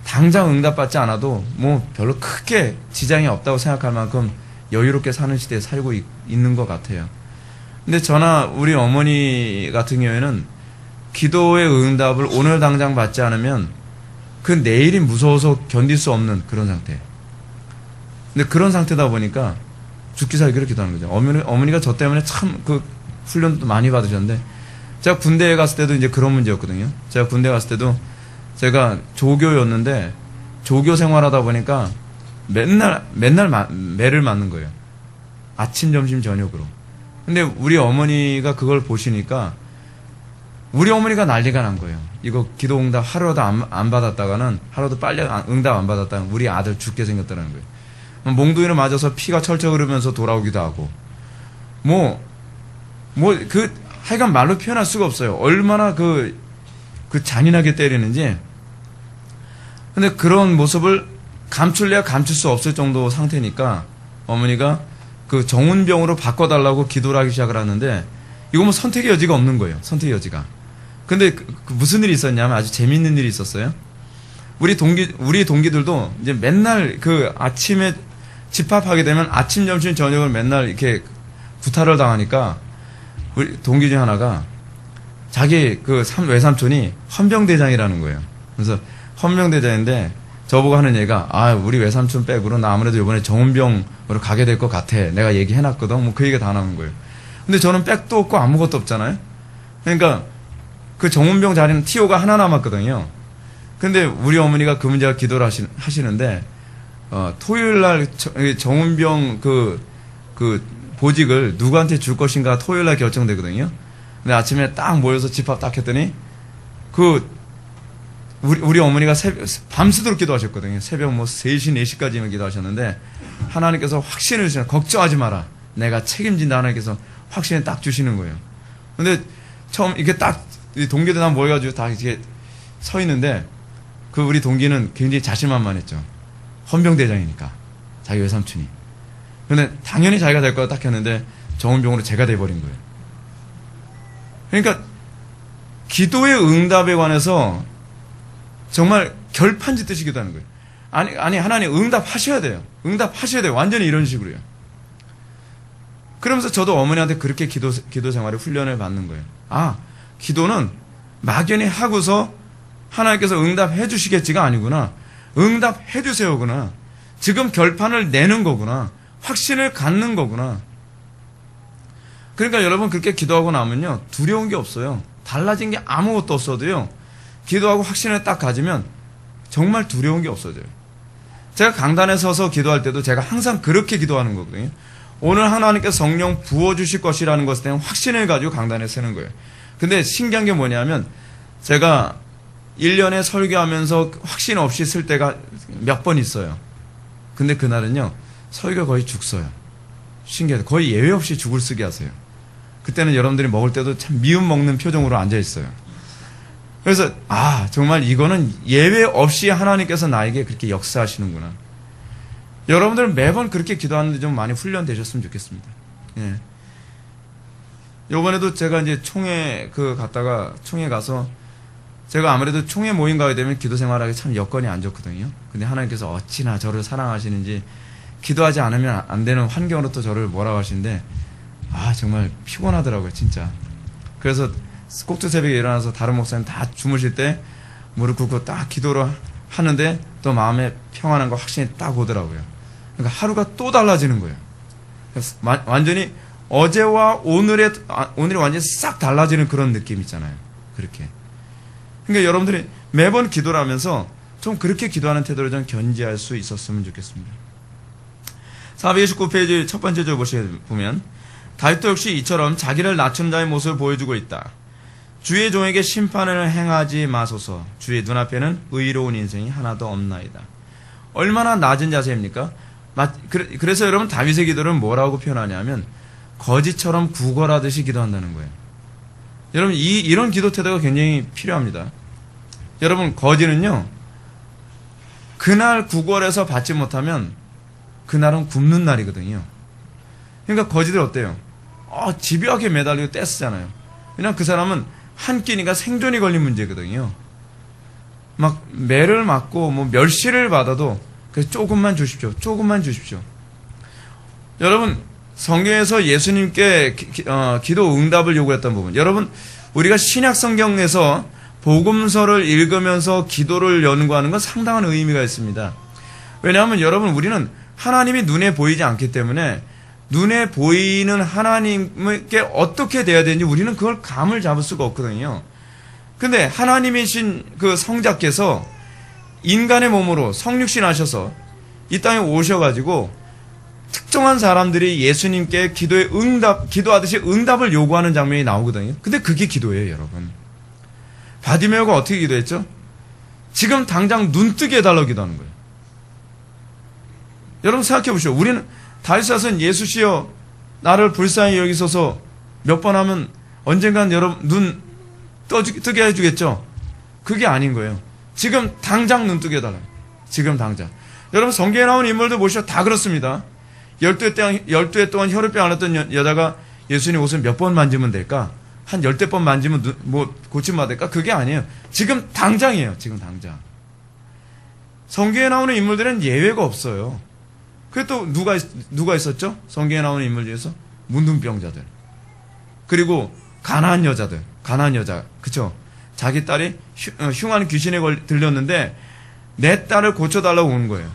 당장 응답받지 않아도 뭐 별로 크게 지장이 없다고 생각할 만큼 여유롭게 사는 시대에 살고 있는 것 같아요. 근데 저나 우리 어머니 같은 경우에는 기도의 응답을 오늘 당장 받지 않으면 그 내일이 무서워서 견딜 수 없는 그런 상태. 근데 그런 상태다 보니까 죽기 살기를 기도하는 거죠. 어머니가 저 때문에 참 그 훈련도 많이 받으셨는데 제가 군대에 갔을 때도 이제 그런 문제였거든요. 제가 군대 갔을 때도 제가 조교였는데 조교 생활하다 보니까 맨날 매를 맞는 거예요. 아침, 점심, 저녁으로. 근데 우리 어머니가 그걸 보시니까 우리 어머니가 난리가 난 거예요. 이거 기도 응답 하루라도 안 받았다가는 하루도 빨리 응답 안 받았다는 우리 아들 죽게 생겼다는 거예요. 몽둥이를 맞아서 피가 철철 흐르면서 돌아오기도 하고 하여간 말로 표현할 수가 없어요. 얼마나 그 잔인하게 때리는지. 근데 그런 모습을 감출래야 감출 수 없을 정도 상태니까 어머니가 그 정운병으로 바꿔달라고 기도를 하기 시작을 하는데 이거 뭐 선택의 여지가 없는 거예요. 선택의 여지가. 근데 무슨 일이 있었냐면 아주 재밌는 일이 있었어요. 우리 동기들도 이제 맨날 그 아침에 집합하게 되면 아침, 점심, 저녁을 맨날 이렇게 구타를 당하니까 우리 동기 중 하나가 자기 그 외삼촌이 헌병대장이라는 거예요. 그래서 헌병대장인데 저보고 하는 얘기가 우리 외삼촌 빼고로 나 아무래도 이번에 정운병으로 가게 될 것 같아. 내가 얘기해놨거든. 뭐 그 얘기가 다 나온 거예요. 근데 저는 백도 없고 아무것도 없잖아요. 그러니까 그 정운병 자리는 TO가 하나 남았거든요. 근데 우리 어머니가 그 문제가 기도를 하시는데 토요일날 정운병 그 보직을 누구한테 줄 것인가 토요일날 결정되거든요. 근데 아침에 딱 모여서 집합 딱 했더니 우리 어머니가 밤새도록 기도하셨거든요. 새벽 3시, 4시까지만 기도하셨는데 하나님께서 확신을 주시는 걱정하지 마라. 내가 책임진다. 하나님께서 확신을 딱 주시는 거예요. 근데 처음 이게 딱 동기들 다 모여가지고 다 이렇게 서 있는데 우리 동기는 굉장히 자신만만했죠. 헌병대장이니까 자기 외삼촌이. 근데 당연히 자기가 될 거다 딱 했는데 정운병으로 제가 돼버린 거예요. 그러니까 기도의 응답에 관해서 정말 결판짓듯이 기도하는 거예요. 아니 하나님 응답하셔야 돼요. 응답하셔야 돼요. 완전히 이런 식으로요. 그러면서 저도 어머니한테 그렇게 기도 생활에 훈련을 받는 거예요. 기도는 막연히 하고서 하나님께서 응답해 주시겠지가 아니구나. 응답해 주세요구나. 지금 결판을 내는 거구나. 확신을 갖는 거구나. 그러니까 여러분 그렇게 기도하고 나면요 두려운 게 없어요. 달라진 게 아무것도 없어도요 기도하고 확신을 딱 가지면 정말 두려운 게 없어져요. 제가 강단에 서서 기도할 때도 제가 항상 그렇게 기도하는 거거든요. 오늘 하나님께서 성령 부어주실 것이라는 것에 대한 확신을 가지고 강단에 서는 거예요. 근데 신기한 게 뭐냐면 제가 1년에 설교하면서 확신 없이 쓸 때가 몇 번 있어요. 근데 그날은요 설교 거의 죽서요. 신기해요. 거의 예외 없이 죽을 쓰게 하세요. 그때는 여러분들이 먹을 때도 참 미움 먹는 표정으로 앉아 있어요. 그래서 정말 이거는 예외 없이 하나님께서 나에게 그렇게 역사하시는구나. 여러분들은 매번 그렇게 기도하는데 좀 많이 훈련되셨으면 좋겠습니다. 예. 요번에도 제가 이제 총회 가서 제가 아무래도 총회 모임 가게 되면 기도 생활하기 참 여건이 안 좋거든요. 근데 하나님께서 어찌나 저를 사랑하시는지 기도하지 않으면 안 되는 환경으로 또 저를 뭐라고 하시는데, 정말 피곤하더라고요, 진짜. 그래서 꼭두 새벽에 일어나서 다른 목사님 다 주무실 때 무릎 꿇고 딱 기도를 하는데 또 마음에 평안한 거 확신이 딱 오더라고요. 그러니까 하루가 또 달라지는 거예요. 그래서 완전히 어제와 오늘이 완전히 싹 달라지는 그런 느낌 있잖아요. 그렇게. 그러니까 여러분들이 매번 기도를 하면서 좀 그렇게 기도하는 태도를 좀 견지할 수 있었으면 좋겠습니다. 429페이지 첫 번째 줄 보면 다윗도 역시 이처럼 자기를 낮춘 자의 모습을 보여주고 있다. 주의 종에게 심판을 행하지 마소서. 주의 눈앞에는 의로운 인생이 하나도 없나이다. 얼마나 낮은 자세입니까? 그래서 여러분 다윗의 기도를 뭐라고 표현하냐면 거지처럼 구걸하듯이 기도한다는 거예요. 여러분 이런 기도 태도가 굉장히 필요합니다. 여러분 거지는요, 그날 구걸해서 받지 못하면 그날은 굶는 날이거든요. 그러니까 거지들 어때요? 집요하게 매달리고 떼쓰잖아요. 그냥 그 사람은 한 끼니가 생존이 걸린 문제거든요. 막 매를 맞고 뭐 멸시를 받아도 그래서 조금만 주십시오. 조금만 주십시오. 여러분 성경에서 예수님께 기도 응답을 요구했던 부분, 여러분 우리가 신약 성경에서 복음서를 읽으면서 기도를 연구하는 건 상당한 의미가 있습니다. 왜냐하면 여러분 우리는 하나님이 눈에 보이지 않기 때문에 눈에 보이는 하나님께 어떻게 돼야 되는지 우리는 그걸 감을 잡을 수가 없거든요. 근데 하나님이신 그 성자께서 인간의 몸으로 성육신 하셔서 이 땅에 오셔가지고 특정한 사람들이 예수님께 기도하듯이 응답을 요구하는 장면이 나오거든요. 근데 그게 기도예요, 여러분. 바디메오가 어떻게 기도했죠? 지금 당장 눈 뜨게 해달라고 기도하는 거예요. 여러분 생각해 보시오. 우리는 다윗은 예수시여 나를 불쌍히 여기소서 몇 번 하면 언젠간 여러분 눈 뜨게 해주겠죠? 그게 아닌 거예요. 지금 당장 눈 뜨게 해달라고. 지금 당장. 여러분 성경에 나온 인물들 보시오. 다 그렇습니다. 12해 동안 혈우병 앓았던 여자가 예수님 옷을 몇 번 만지면 될까? 한 10대 번 만지면 고침받을까? 그게 아니에요. 지금 당장이에요. 지금 당장. 성경에 나오는 인물들은 예외가 없어요. 그게 또 누가 있었죠? 성경에 나오는 인물 중에서 문둥병자들, 그리고 가난한 여자들, 가난한 여자, 그쵸? 자기 딸이 흉한 귀신에 들렸는데 내 딸을 고쳐달라고 오는 거예요.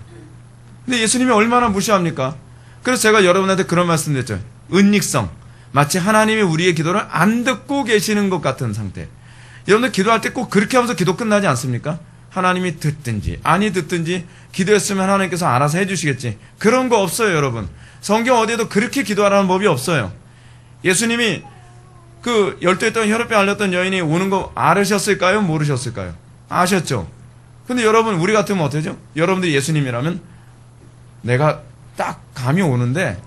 근데 예수님이 얼마나 무시합니까? 그래서 제가 여러분한테 그런 말씀 드렸죠. 은닉성, 마치 하나님이 우리의 기도를 안 듣고 계시는 것 같은 상태. 여러분들 기도할 때 꼭 그렇게 하면서 기도 끝나지 않습니까? 하나님이 듣든지 아니 듣든지 기도했으면 하나님께서 알아서 해주시겠지. 그런 거 없어요, 여러분. 성경 어디에도 그렇게 기도하라는 법이 없어요. 예수님이 그 12해 동안 혈우병 앓렸던 여인이 오는 거 알으셨을까요? 모르셨을까요? 아셨죠? 근데 여러분 우리 같으면 어때죠? 여러분들이 예수님이라면 내가 딱 감이 오는데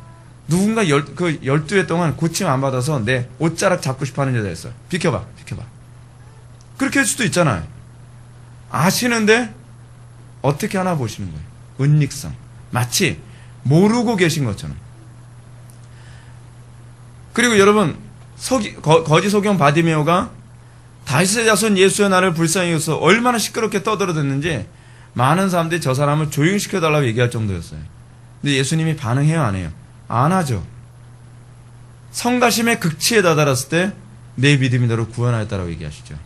누군가 12해 동안 고침 안 받아서 내 옷자락 잡고 싶어하는 여자였어요. 비켜봐. 그렇게 할 수도 있잖아요. 아시는데 어떻게 하나 보시는 거예요. 은닉성. 마치 모르고 계신 것처럼. 그리고 여러분 거지 소경 바디메오가 다윗의 자손 예수의 나를 불쌍히 여겨서 얼마나 시끄럽게 떠들어댔는지 많은 사람들이 저 사람을 조용시켜달라고 얘기할 정도였어요. 근데 예수님이 반응해요, 안 해요? 안 하죠. 성가심의 극치에 다다랐을 때 내 믿음이 너를 구원하였다라고 얘기하시죠.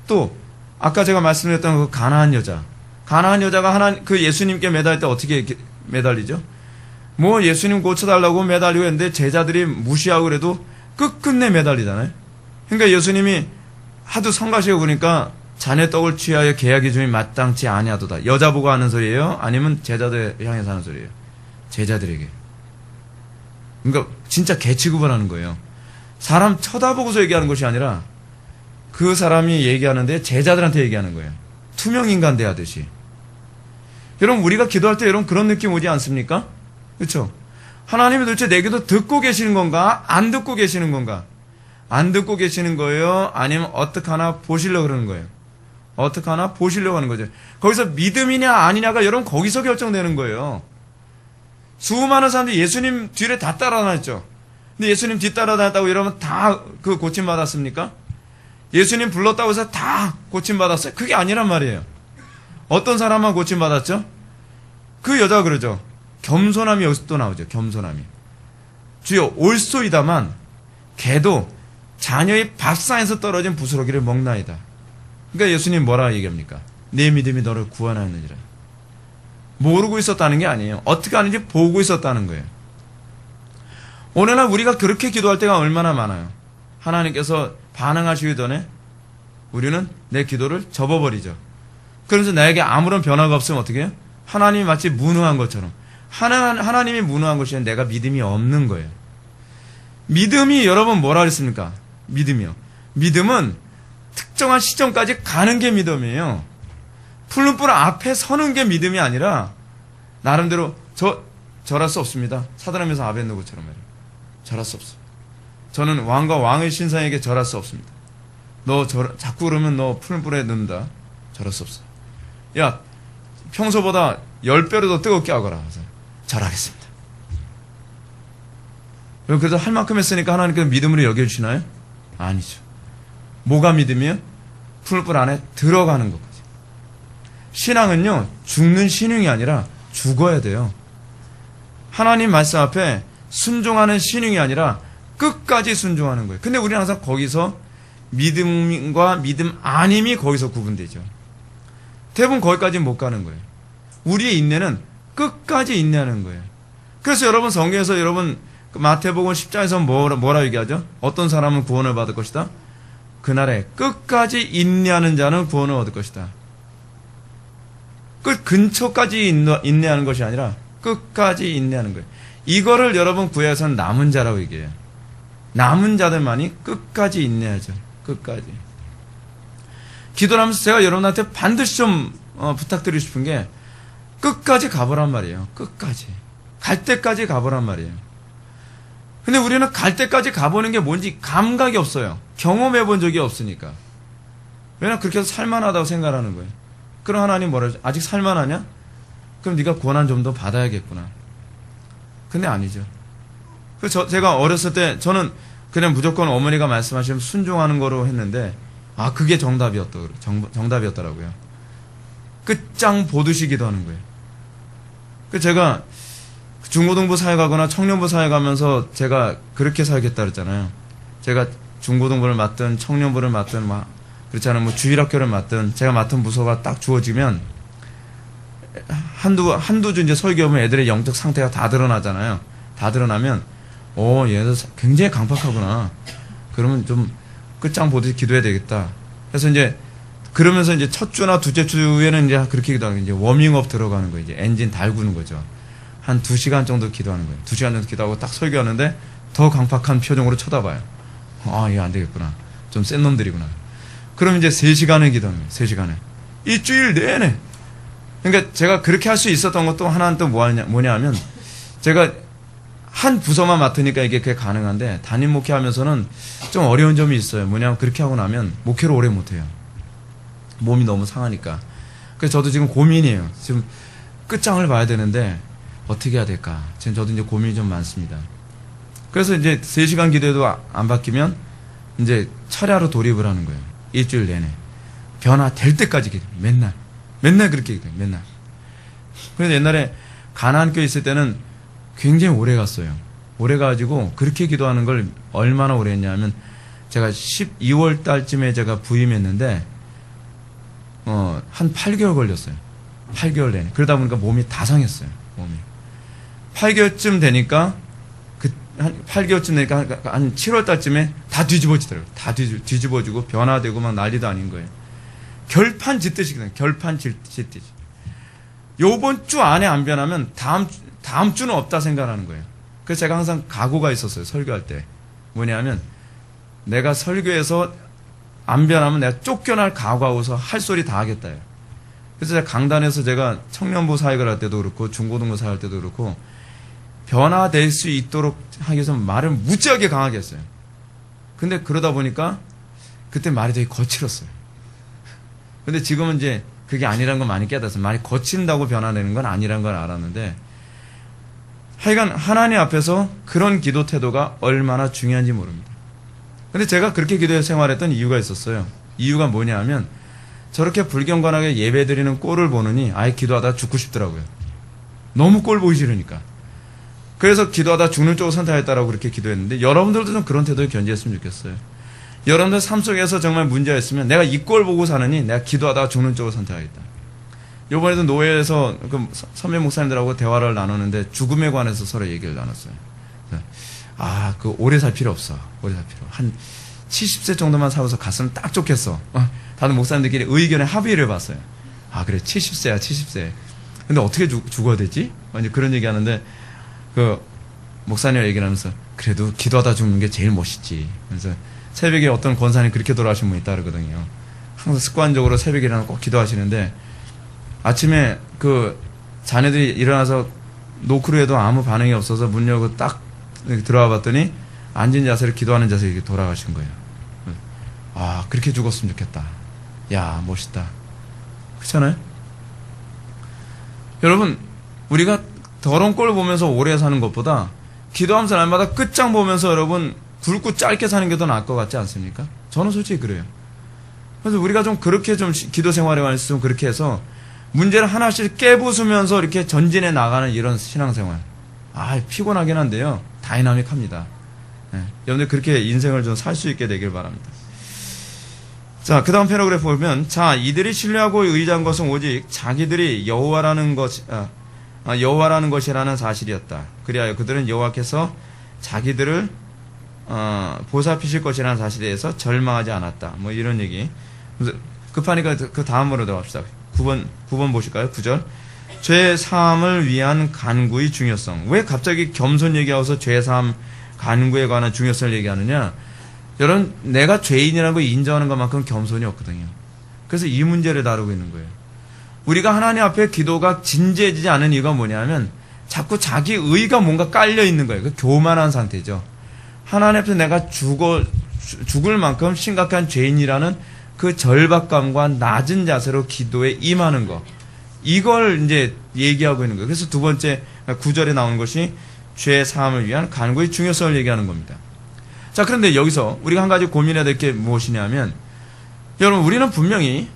또 아까 제가 말씀드렸던 그 가난한 여자가 그 예수님께 매달릴 때 어떻게 매달리죠? 뭐 예수님 고쳐달라고 매달리고 했는데 제자들이 무시하고 그래도 끝끝내 매달리잖아요. 그러니까 예수님이 하도 성가시고 그러니까 자네 떡을 취하여 계약이 줌이 마땅치 아니하도다. 여자 보고 하는 소리예요? 아니면 제자들 향해서 하는 소리예요? 제자들에게. 그러니까 진짜 개 취급을 하는 거예요. 사람 쳐다보고서 얘기하는 것이 아니라 그 사람이 얘기하는데 제자들한테 얘기하는 거예요. 투명인간 대하듯이. 여러분 우리가 기도할 때 여러분 그런 느낌 오지 않습니까? 그렇죠? 하나님이 도대체 내 기도 듣고 계시는 건가? 안 듣고 계시는 건가? 안 듣고 계시는 거예요? 아니면 어떡하나 보시려고 그러는 거예요? 어떡하나 보시려고 하는 거죠. 거기서 믿음이냐 아니냐가 여러분 거기서 결정되는 거예요. 수많은 사람들이 예수님 뒤를 다 따라다녔죠. 근데 예수님 뒤 따라다녔다고 여러분 다 그 고침 받았습니까? 예수님 불렀다고 해서 다 고침받았어요? 그게 아니란 말이에요. 어떤 사람만 고침받았죠? 그 여자가 그러죠. 겸손함이 여기서 또 나오죠. 겸손함이. 주여 올소이다만 개도 자녀의 밥상에서 떨어진 부스러기를 먹나이다. 그러니까 예수님 뭐라 얘기합니까? 내 믿음이 너를 구원하느니라. 모르고 있었다는 게 아니에요. 어떻게 하는지 보고 있었다는 거예요. 오늘날 우리가 그렇게 기도할 때가 얼마나 많아요. 하나님께서 반응하시기 전에 우리는 내 기도를 접어버리죠. 그러면서 나에게 아무런 변화가 없으면 어떻게 해요? 하나님이 마치 무능한 것처럼. 하나님이 무능한 것이 아니라 내가 믿음이 없는 거예요. 믿음이 여러분 뭐라 그랬습니까? 믿음이요. 믿음은 특정한 시점까지 가는 게 믿음이에요. 푸른 불 앞에 서는 게 믿음이 아니라 나름대로 절할 수 없습니다. 사드락에서 아벳느고처럼 말이에요. 절할 수 없어요. 저는 왕과 왕의 신상에게 절할 수 없습니다. 너 자꾸 그러면 너 푸른 불에 넣는다. 절할 수 없어요. 야, 평소보다 10배로 더 뜨겁게 하거라. 절하겠습니다. 그래서 할 만큼 했으니까 하나님께서 믿음으로 여겨주시나요? 아니죠. 뭐가 믿음이요? 푸른 불 안에 들어가는 것까지. 신앙은요, 죽는 신흥이 아니라 죽어야 돼요. 하나님 말씀 앞에 순종하는 신흥이 아니라 끝까지 순종하는 거예요. 근데 우리는 항상 거기서 믿음과 믿음 아님이 거기서 구분되죠. 대부분 거기까지 못 가는 거예요. 우리의 인내는 끝까지 인내하는 거예요. 그래서 여러분 성경에서 여러분 마태복음 10장에서 뭐라 얘기하죠? 어떤 사람은 구원을 받을 것이다? 그날에 끝까지 인내하는 자는 구원을 얻을 것이다. 끝 근처까지 인내하는 것이 아니라 끝까지 인내하는 거예요. 이거를 여러분 구약에서는 남은 자라고 얘기해요. 남은 자들만이 끝까지 인내하죠. 끝까지. 기도를 하면서 제가 여러분한테 반드시 좀 부탁드리고 싶은 게 끝까지 가보란 말이에요. 끝까지. 갈 때까지 가보란 말이에요. 근데 우리는 갈 때까지 가보는 게 뭔지 감각이 없어요. 경험해 본 적이 없으니까. 왜냐면 그렇게 해서 살만하다고 생각하는 거예요. 그럼 하나님 뭐라 하죠? 아직 살만하냐? 그럼 네가 고난 좀 더 받아야겠구나. 근데 아니죠. 그래서 제가 어렸을 때 저는 그냥 무조건 어머니가 말씀하시면 순종하는 거로 했는데 그게 정답이었더라고요. 끝장 보듯이 기도하는 거예요. 그 제가 중고등부 사회 가거나 청년부 사회 가면서 제가 그렇게 살겠다 그랬잖아요. 제가 중고등부를 맡든 청년부를 맡든 그렇지 않으면 주일학교를 맡든 제가 맡은 부서가 딱 주어지면 한두 주 이제 설교하면 애들의 영적 상태가 다 드러나잖아요. 다 드러나면 얘들 굉장히 강팍하구나. 그러면 좀 끝장 보듯이 기도해야 되겠다. 그래서 이제 그러면서 이제 첫 주나 둘째 주에는 이제 그렇게 기도하는 이제 워밍업 들어가는 거예요. 이제 엔진 달구는 거죠. 한 2시간 정도 기도하는 거예요. 2시간 정도 기도하고 딱 설교하는데 더 강팍한 표정으로 쳐다봐요. 이거 안 되겠구나. 좀 센 놈들이구나. 그럼 이제 3시간을 기도하는 거예요. 3시간을. 일주일 내내. 그러니까 제가 그렇게 할 수 있었던 것도 하나는 또 뭐냐 하면 제가 한 부서만 맡으니까 이게 그게 가능한데 담임 목회하면서는 좀 어려운 점이 있어요. 뭐냐면 그렇게 하고 나면 목회를 오래 못해요. 몸이 너무 상하니까. 그래서 저도 지금 고민이에요. 지금 끝장을 봐야 되는데 어떻게 해야 될까? 지금 저도 이제 고민이 좀 많습니다. 그래서 이제 3시간 기도해도 안 바뀌면 이제 철야로 돌입을 하는 거예요. 일주일 내내. 변화될 때까지 기도. 맨날 그렇게 기도해요. 맨날. 그래서 옛날에 가나안교에 있을 때는 굉장히 오래 갔어요. 오래 가지고 그렇게 기도하는 걸 얼마나 오래 했냐면 제가 12월 달쯤에 제가 부임했는데 한 8개월 걸렸어요. 8개월 내내. 그러다 보니까 몸이 다 상했어요. 몸이. 8개월쯤 되니까 한 7월 달쯤에 다 뒤집어지더라고요. 다 뒤집어지고 변화되고 막 난리도 아닌 거예요. 결판 짓듯이 그냥 결판 짓듯이. 요번 주 안에 안 변하면 다음 주는 없다 생각하는 거예요. 그래서 제가 항상 각오가 있었어요. 설교할 때. 뭐냐면 내가 설교에서 안 변하면 내가 쫓겨날 각오하고서 할 소리 다 하겠다요. 그래서 제가 강단에서 제가 청년부 사역을 할 때도 그렇고 중고등부 사역할 때도 그렇고 변화될 수 있도록 하기 위해서 말을 무지하게 강하게 했어요. 근데 그러다 보니까 그때 말이 되게 거칠었어요. 근데 지금은 이제 그게 아니라는 걸 많이 깨닫았어요. 말이 거친다고 변화되는 건 아니라는 걸 알았는데 하여간 하나님 앞에서 그런 기도 태도가 얼마나 중요한지 모릅니다. 근데 제가 그렇게 기도해 생활했던 이유가 있었어요. 이유가 뭐냐 하면 저렇게 불경건하게 예배 드리는 꼴을 보느니 아예 기도하다 죽고 싶더라고요. 너무 꼴 보기 싫으니까. 그래서 기도하다 죽는 쪽을 선택했다라고 그렇게 기도했는데 여러분들도 좀 그런 태도를 견지했으면 좋겠어요. 여러분들 삶 속에서 정말 문제가 있으면 내가 이 꼴 보고 사느니 내가 기도하다가 죽는 쪽을 선택하겠다. 이번에도 노예에서 그 선배 목사님들하고 대화를 나누는데 죽음에 관해서 서로 얘기를 나눴어요. 그 오래 살 필요 없어. 오래 살 필요. 한 70세 정도만 살아서 갔으면 딱 좋겠어. 다들 목사님들끼리 의견에 합의를 해봤어요. 그래 70세야 70세. 근데 어떻게 죽어야 되지? 이제 그런 얘기 하는데 그 목사님과 얘기를 하면서 그래도 기도하다 죽는 게 제일 멋있지. 그래서 새벽에 어떤 권사님 그렇게 돌아가신 분이 있다 그러거든요. 항상 습관적으로 새벽에 일어나서 꼭 기도하시는데 아침에 그 자녀들이 일어나서 노크를 해도 아무 반응이 없어서 문 열고 딱 들어와 봤더니 앉은 자세로 기도하는 자세로 이렇게 돌아가신 거예요. 그렇게 죽었으면 좋겠다. 야, 멋있다. 그렇잖아요? 여러분, 우리가 더러운 꼴 보면서 오래 사는 것보다 기도하면서 날마다 끝장 보면서 여러분 굵고 짧게 사는 게 더 나을 것 같지 않습니까? 저는 솔직히 그래요. 그래서 우리가 좀 그렇게 좀 기도 생활에 관해서 좀 그렇게 해서 문제를 하나씩 깨부수면서 이렇게 전진해 나가는 이런 신앙생활. 피곤하긴 한데요. 다이나믹합니다. 여러분들 그렇게 인생을 좀 살 수 있게 되길 바랍니다. 자, 그 다음 패러그래프 보면, 자, 이들이 신뢰하고 의지한 것은 오직 자기들이 여호와라는 것이라는 사실이었다. 그리하여 그들은 여호와께서 자기들을 보살피실 것이라는 사실에 대해서 절망하지 않았다. 뭐 이런 얘기. 급하니까 그 다음으로 들어갑시다. 9번 보실까요? 9절. 죄 사함을 위한 간구의 중요성. 왜 갑자기 겸손 얘기하고서 죄 사함 간구에 관한 중요성을 얘기하느냐? 여러분, 내가 죄인이라는 걸 인정하는 것만큼 겸손이 없거든요. 그래서 이 문제를 다루고 있는 거예요. 우리가 하나님 앞에 기도가 진지해지지 않은 이유가 뭐냐면 자꾸 자기 의가 뭔가 깔려 있는 거예요. 그 교만한 상태죠. 하나님 앞에 내가 죽을 만큼 심각한 죄인이라는 그 절박감과 낮은 자세로 기도에 임하는 거. 이걸 이제 얘기하고 있는 거예요. 그래서 두 번째 9절에 나오는 것이 죄 사함을 위한 간구의 중요성을 얘기하는 겁니다. 자, 그런데 여기서 우리가 한 가지 고민해야 될 게 무엇이냐면, 여러분, 우리는 분명히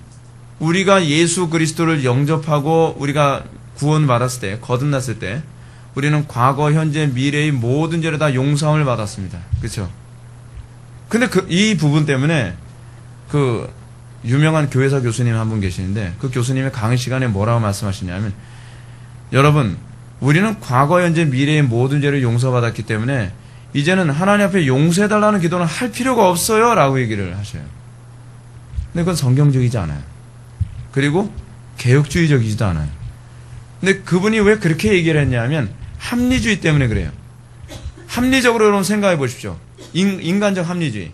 우리가 예수 그리스도를 영접하고 우리가 구원받았을 때, 거듭났을 때, 우리는 과거, 현재, 미래의 모든 죄를 다 용서함을 받았습니다. 그렇죠? 근데 이 부분 때문에 그 유명한 교회사 교수님 한 분 계시는데 그 교수님의 강의 시간에 뭐라고 말씀하시냐면, 여러분, 우리는 과거, 현재, 미래의 모든 죄를 용서받았기 때문에 이제는 하나님 앞에 용서해달라는 기도는 할 필요가 없어요 라고 얘기를 하셔요. 근데 그건 성경적이지 않아요. 그리고 개혁주의적이지도 않아요. 근데 그분이 왜 그렇게 얘기를 했냐면 합리주의 때문에 그래요. 합리적으로 여러분 생각해 보십시오. 인간적 합리주의.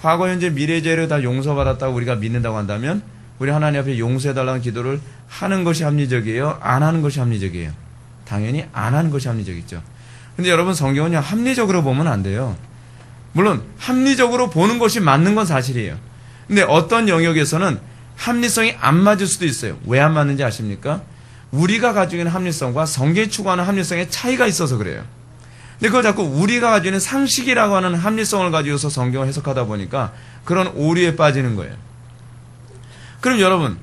과거, 현재, 미래 죄를 다 용서받았다고 우리가 믿는다고 한다면 우리 하나님 앞에 용서해달라는 기도를 하는 것이 합리적이에요? 안 하는 것이 합리적이에요? 당연히 안 하는 것이 합리적이죠. 근데 여러분, 성경은요, 합리적으로 보면 안 돼요. 물론 합리적으로 보는 것이 맞는 건 사실이에요. 근데 어떤 영역에서는 합리성이 안 맞을 수도 있어요. 왜 안 맞는지 아십니까? 우리가 가지고 있는 합리성과 성경이 추구하는 합리성의 차이가 있어서 그래요. 근데 그걸 자꾸 우리가 가지고 있는 상식이라고 하는 합리성을 가지고서 성경을 해석하다 보니까 그런 오류에 빠지는 거예요. 그럼 여러분,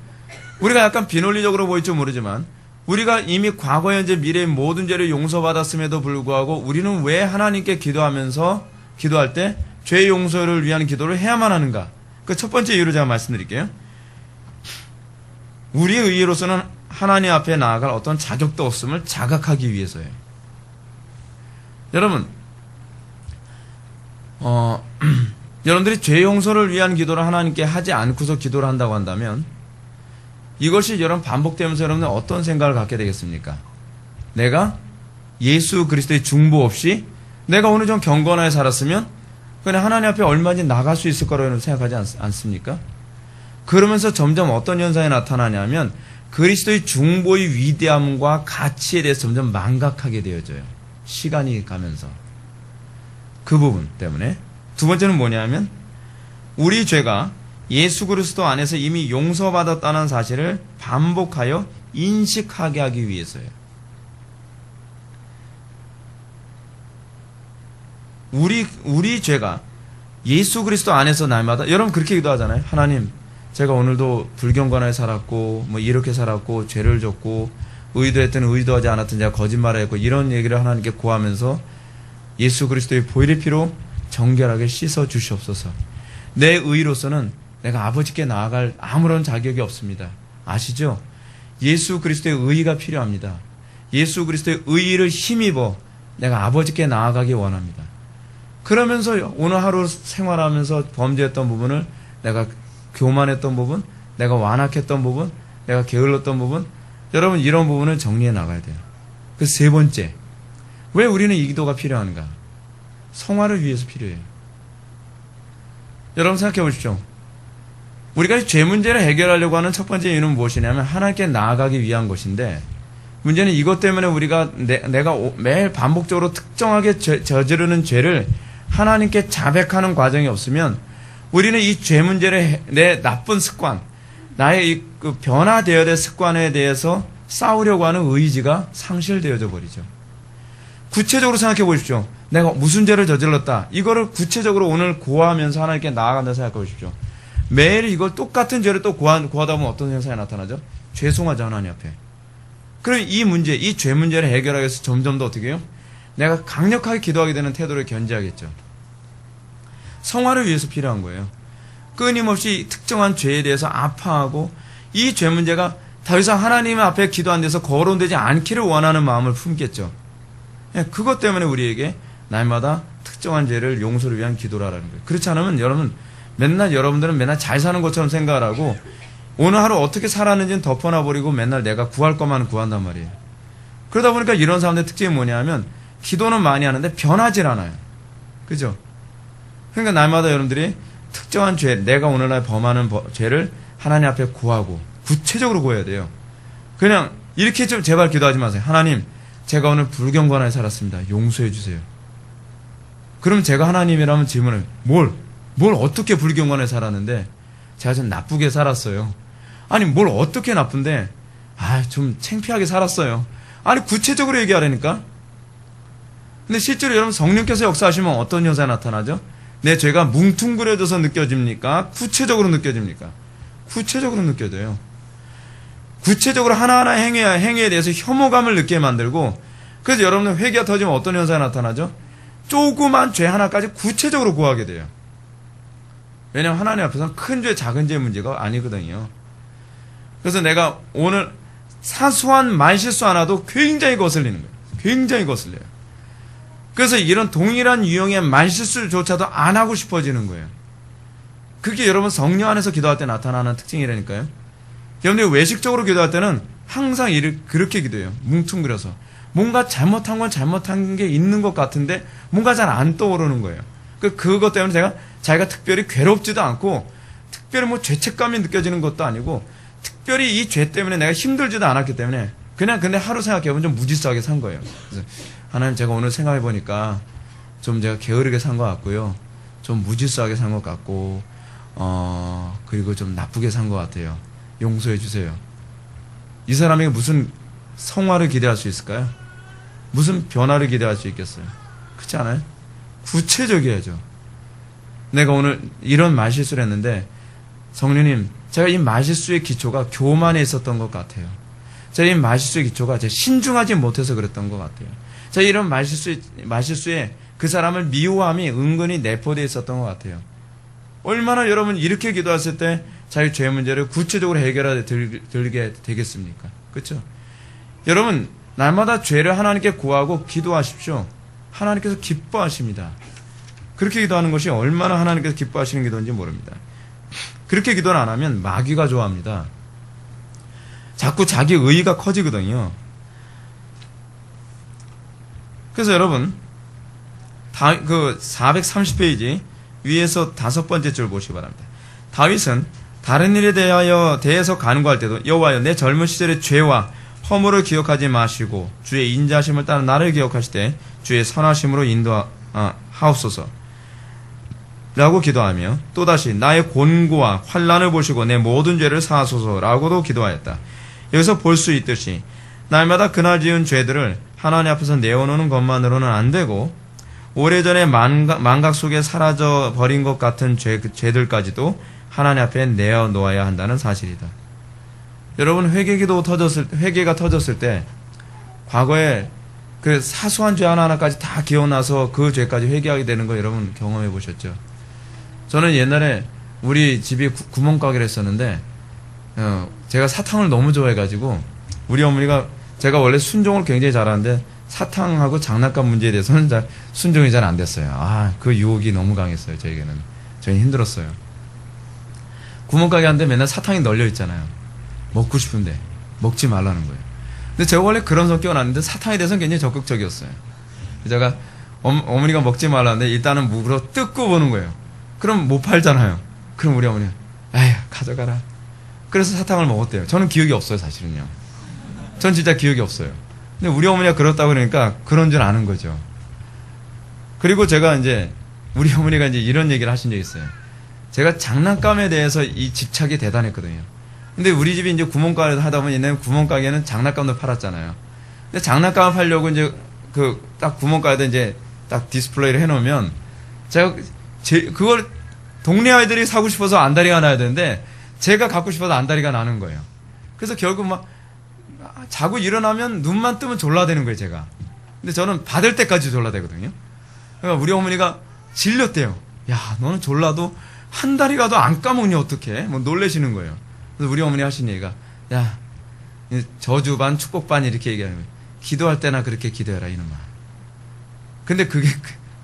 우리가 약간 비논리적으로 보일지 모르지만 우리가 이미 과거, 현재, 미래의 모든 죄를 용서받았음에도 불구하고 우리는 왜 하나님께 기도할 때 죄 용서를 위한 기도를 해야만 하는가? 그 첫 번째 이유를 제가 말씀드릴게요. 우리의 의의로서는 하나님 앞에 나아갈 어떤 자격도 없음을 자각하기 위해서예요. 여러분, 여러분들이 죄 용서를 위한 기도를 하나님께 하지 않고서 기도를 한다고 한다면 이것이 여러분 반복되면서 여러분은 어떤 생각을 갖게 되겠습니까? 내가 예수 그리스도의 중보 없이 내가 오늘 좀 경건하게 살았으면 그냥 하나님 앞에 얼마든지 나갈 수 있을 거라고 생각하지 않습니까? 그러면서 점점 어떤 현상이 나타나냐면 그리스도의 중보의 위대함과 가치에 대해서 점점 망각하게 되어져요. 시간이 가면서. 그 부분 때문에. 두 번째는 뭐냐면 우리 죄가 예수 그리스도 안에서 이미 용서받았다는 사실을 반복하여 인식하게 하기 위해서예요. 우리 죄가 예수 그리스도 안에서 날마다 여러분 그렇게 기도하잖아요. 하나님, 제가 오늘도 불경건하게 살았고 뭐 이렇게 살았고 죄를 졌고 의도했든 의도하지 않았든 제가 거짓말을 했고 이런 얘기를 하나님께 구하면서 예수 그리스도의 보혈의 피로 정결하게 씻어 주시옵소서. 내 의로서는 내가 아버지께 나아갈 아무런 자격이 없습니다. 아시죠? 예수 그리스도의 의가 필요합니다. 예수 그리스도의 의를 힘입어 내가 아버지께 나아가기 원합니다. 그러면서 오늘 하루 생활하면서 범죄했던 부분을, 내가 교만했던 부분, 내가 완악했던 부분, 내가 게을렀던 부분, 여러분 이런 부분을 정리해 나가야 돼요. 그 세 번째, 왜 우리는 이 기도가 필요한가? 성화를 위해서 필요해요. 여러분 생각해 보십시오. 우리가 죄 문제를 해결하려고 하는 첫 번째 이유는 무엇이냐면 하나님께 나아가기 위한 것인데, 문제는 이것 때문에 우리가 내가 매일 반복적으로 특정하게 저지르는 죄를 하나님께 자백하는 과정이 없으면 우리는 이 죄 문제를, 내 나쁜 습관, 나의 그 변화되어야 될 습관에 대해서 싸우려고 하는 의지가 상실되어져 버리죠. 구체적으로 생각해 보십시오. 내가 무슨 죄를 저질렀다. 이거를 구체적으로 오늘 고하면서 하나님께 나아간다 생각해 보십시오. 매일 이걸 똑같은 죄를 또 고하다 보면 어떤 현상이 나타나죠? 죄송하죠, 하나님 앞에. 그럼 이 문제, 이 죄 문제를 해결하기 위해서 점점 더 어떻게 해요? 내가 강력하게 기도하게 되는 태도를 견지하겠죠. 성화를 위해서 필요한 거예요. 끊임없이 특정한 죄에 대해서 아파하고 이 죄 문제가 더 이상 하나님 앞에 기도한 데서 거론되지 않기를 원하는 마음을 품겠죠. 그것 때문에 우리에게 날마다 특정한 죄를 용서를 위한 기도를 하라는 거예요. 그렇지 않으면 여러분들은 맨날 잘 사는 것처럼 생각을 하고 오늘 하루 어떻게 살았는지는 덮어놔버리고 맨날 내가 구할 것만 구한단 말이에요. 그러다 보니까 이런 사람들의 특징이 뭐냐면 기도는 많이 하는데 변하질 않아요. 그죠? 그러니까 날마다 여러분들이 특정한 죄, 내가 오늘날 범하는 죄를 하나님 앞에 구하고 구체적으로 구해야 돼요. 그냥 이렇게 좀 제발 기도하지 마세요. 하나님, 제가 오늘 불경건하게 살았습니다. 용서해 주세요. 그럼 제가 하나님이라면 질문을 뭘 어떻게 불경건하게 살았는데 제가 좀 나쁘게 살았어요. 아니 뭘 어떻게 나쁜데 좀 창피하게 살았어요. 아니 구체적으로 얘기하라니까. 근데 실제로 여러분 성령께서 역사하시면 어떤 현상이 나타나죠? 내 죄가 뭉퉁그려져서 느껴집니까? 구체적으로 느껴집니까? 구체적으로 느껴져요. 구체적으로 하나하나 행위에 대해서 혐오감을 느끼게 만들고, 그래서 여러분은 회개가 터지면 어떤 현상이 나타나죠? 조그만 죄 하나까지 구체적으로 구하게 돼요. 왜냐하면 하나님 앞에서는 큰 죄, 작은 죄 문제가 아니거든요. 그래서 내가 오늘 사소한 말실수 하나도 굉장히 거슬리는 거예요. 굉장히 거슬려요. 그래서 이런 동일한 유형의 말실수조차도 안 하고 싶어지는 거예요. 그게 여러분 성령 안에서 기도할 때 나타나는 특징이라니까요. 여러분들이 외식적으로 기도할 때는 항상 그렇게 기도해요. 뭉퉁그려서. 뭔가 잘못한 건 잘못한 게 있는 것 같은데 뭔가 잘 안 떠오르는 거예요. 그것 때문에 자기가 특별히 괴롭지도 않고 특별히 뭐 죄책감이 느껴지는 것도 아니고 특별히 이 죄 때문에 내가 힘들지도 않았기 때문에 그냥 근데 하루 생각해보면 좀 무질서하게 산 거예요. 그래서 하나님, 제가 오늘 생각해보니까 좀 제가 게으르게 산 것 같고요. 좀 무질서하게 산 것 같고 그리고 좀 나쁘게 산 것 같아요. 용서해 주세요. 이 사람에게 무슨 성화를 기대할 수 있을까요? 무슨 변화를 기대할 수 있겠어요? 그렇지 않아요? 구체적이어야죠. 내가 오늘 이런 말실수를 했는데 성령님, 제가 이 말실수의 기초가 교만에 있었던 것 같아요. 제가 이 말실수의 기초가 제가 신중하지 못해서 그랬던 것 같아요. 제가 이런 말실수에 그 사람을 미워함이 은근히 내포되어 있었던 것 같아요. 얼마나 여러분 이렇게 기도했을 때 자기 죄 문제를 구체적으로 해결하게 들게 되겠습니까? 그렇죠? 여러분, 날마다 죄를 하나님께 구하고 기도하십시오. 하나님께서 기뻐하십니다. 그렇게 기도하는 것이 얼마나 하나님께서 기뻐하시는 기도인지 모릅니다. 그렇게 기도를 안 하면 마귀가 좋아합니다. 자꾸 자기 의의가 커지거든요. 그래서 여러분, 그 430페이지 위에서 5번째 줄 보시기 바랍니다. 다윗은 다른 일에 대해서 간구할 때도 여호와여, 내 젊은 시절의 죄와 허물을 기억하지 마시고 주의 인자심을 따라 나를 기억하시되 주의 선하심으로 인도하옵소서 라고 기도하며 또다시 나의 곤고와 환난을 보시고 내 모든 죄를 사하소서라고도 기도하였다. 여기서 볼 수 있듯이 날마다 그날 지은 죄들을 하나님 앞에서 내어놓는 것만으로는 안 되고 오래전에 망각 속에 사라져 버린 것 같은 죄들까지도 하나님 앞에 내어놓아야 한다는 사실이다. 여러분, 회개가 터졌을 때 과거에 그 사소한 죄 하나하나까지 다 기억나서 그 죄까지 회개하게 되는 거 여러분 경험해 보셨죠? 저는 옛날에 우리 집이 구멍가게를 했었는데 제가 사탕을 너무 좋아해가지고 우리 어머니가, 제가 원래 순종을 굉장히 잘하는데 사탕하고 장난감 문제에 대해서는 순종이 잘 안 됐어요. 그 유혹이 너무 강했어요. 저에게는. 저희는 힘들었어요. 구멍가게 하는데 맨날 사탕이 널려 있잖아요. 먹고 싶은데 먹지 말라는 거예요. 근데 제가 원래 그런 성격은 아닌데 사탕에 대해서는 굉장히 적극적이었어요. 제가 어머니가 먹지 말라는데 일단은 무로 뜯고 보는 거예요. 그럼 못 팔잖아요. 그럼 우리 어머니가 에휴 가져가라. 그래서 사탕을 먹었대요. 저는 기억이 없어요, 사실은요. 전 진짜 기억이 없어요. 근데 우리 어머니가 그렇다고 그러니까 그런 줄 아는 거죠. 그리고 제가 이제 우리 어머니가 이제 이런 얘기를 하신 적이 있어요. 제가 장난감에 대해서 이 집착이 대단했거든요. 근데 우리 집이 이제 구멍가게를 하다 보면 옛날에 구멍가게는 장난감도 팔았잖아요. 근데 장난감을 팔려고 이제 딱 구멍가게에다 이제 딱 디스플레이를 해놓으면 제가 그걸 동네 아이들이 사고 싶어서 안달이가 나야 되는데 제가 갖고 싶어서 안달이가 나는 거예요. 그래서 결국 막 자고 일어나면 눈만 뜨면 졸라대는 거예요, 제가. 근데 저는 받을 때까지 졸라대거든요. 그러니까 우리 어머니가 질렸대요. 야, 너는 졸라도 한 달이 가도 안 까먹니 어떡해? 뭐 놀래시는 거예요. 그래서 우리 어머니 하신 얘기가, 야, 저주반 축복반 이렇게 얘기하는 거예요. 기도할 때나 그렇게 기도해라 이놈아. 근데 그게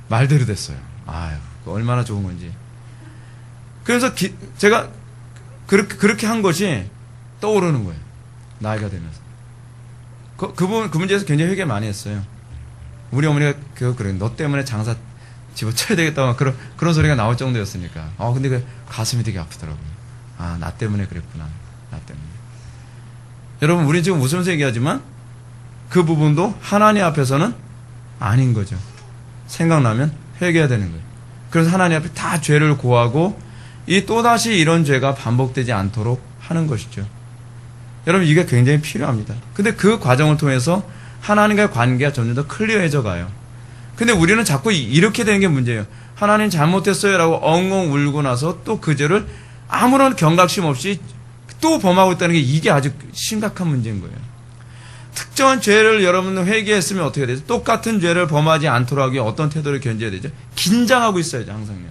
말대로 됐어요. 아유, 얼마나 좋은 건지. 그래서 제가 그렇게 한 것이 떠오르는 거예요. 나이가 되면서. 그 문제에서 굉장히 회개 많이 했어요. 우리 어머니가 그래, 너 때문에 장사 집어쳐야 되겠다. 그런 소리가 나올 정도였으니까. 근데 그 가슴이 되게 아프더라고요. 나 때문에 그랬구나. 나 때문에. 여러분, 우리 지금 웃으면서 얘기하지만 그 부분도 하나님 앞에서는 아닌 거죠. 생각나면 회개해야 되는 거예요. 그래서 하나님 앞에 다 죄를 고하고 또다시 이런 죄가 반복되지 않도록 하는 것이죠. 여러분, 이게 굉장히 필요합니다. 근데 그 과정을 통해서 하나님과의 관계가 점점 더 클리어해져 가요. 근데 우리는 자꾸 이렇게 되는 게 문제예요. 하나님 잘못했어요 라고 엉엉 울고 나서 또 그 죄를 아무런 경각심 없이 또 범하고 있다는 게 이게 아주 심각한 문제인 거예요. 특정한 죄를 여러분은 회개했으면 어떻게 되죠? 똑같은 죄를 범하지 않도록 하기 위해 어떤 태도를 견져야 되죠? 긴장하고 있어야죠, 항상요.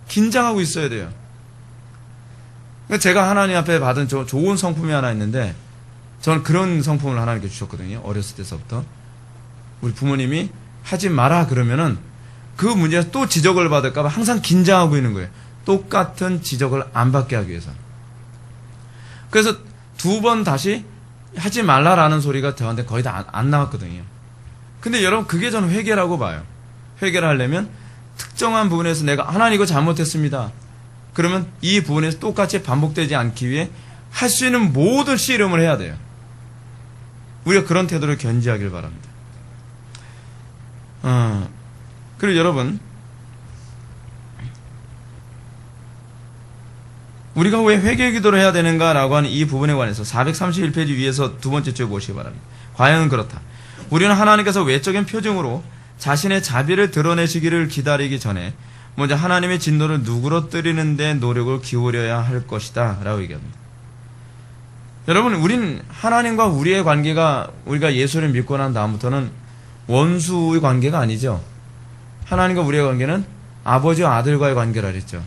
긴장하고 있어야 돼요. 제가 하나님 앞에 받은 좋은 성품이 하나 있는데, 저는 그런 성품을 하나님께 주셨거든요. 어렸을 때서부터. 우리 부모님이 하지 마라 그러면은 그 문제에서 또 지적을 받을까봐 항상 긴장하고 있는 거예요. 똑같은 지적을 안 받게 하기 위해서. 그래서 2번 다시 하지 말라라는 소리가 저한테 거의 다 안 나왔거든요. 근데 여러분, 그게 저는 회개라고 봐요. 회개를 하려면 특정한 부분에서 내가 하나님 이거 잘못했습니다. 그러면 이 부분에서 똑같이 반복되지 않기 위해 할 수 있는 모든 씨름을 해야 돼요. 우리가 그런 태도를 견지하길 바랍니다. 그리고 여러분, 우리가 왜 회개 기도를 해야 되는가라고 하는 이 부분에 관해서 431페이지 위에서 두 번째 줄 보시기 바랍니다. 과연 그렇다. 우리는 하나님께서 외적인 표징으로 자신의 자비를 드러내시기를 기다리기 전에 먼저 하나님의 진노를 누그러뜨리는 데 노력을 기울여야 할 것이다 라고 얘기합니다. 여러분, 우린 하나님과 우리의 관계가, 우리가 예수를 믿고 난 다음부터는 원수의 관계가 아니죠. 하나님과 우리의 관계는 아버지와 아들과의 관계라 그랬죠.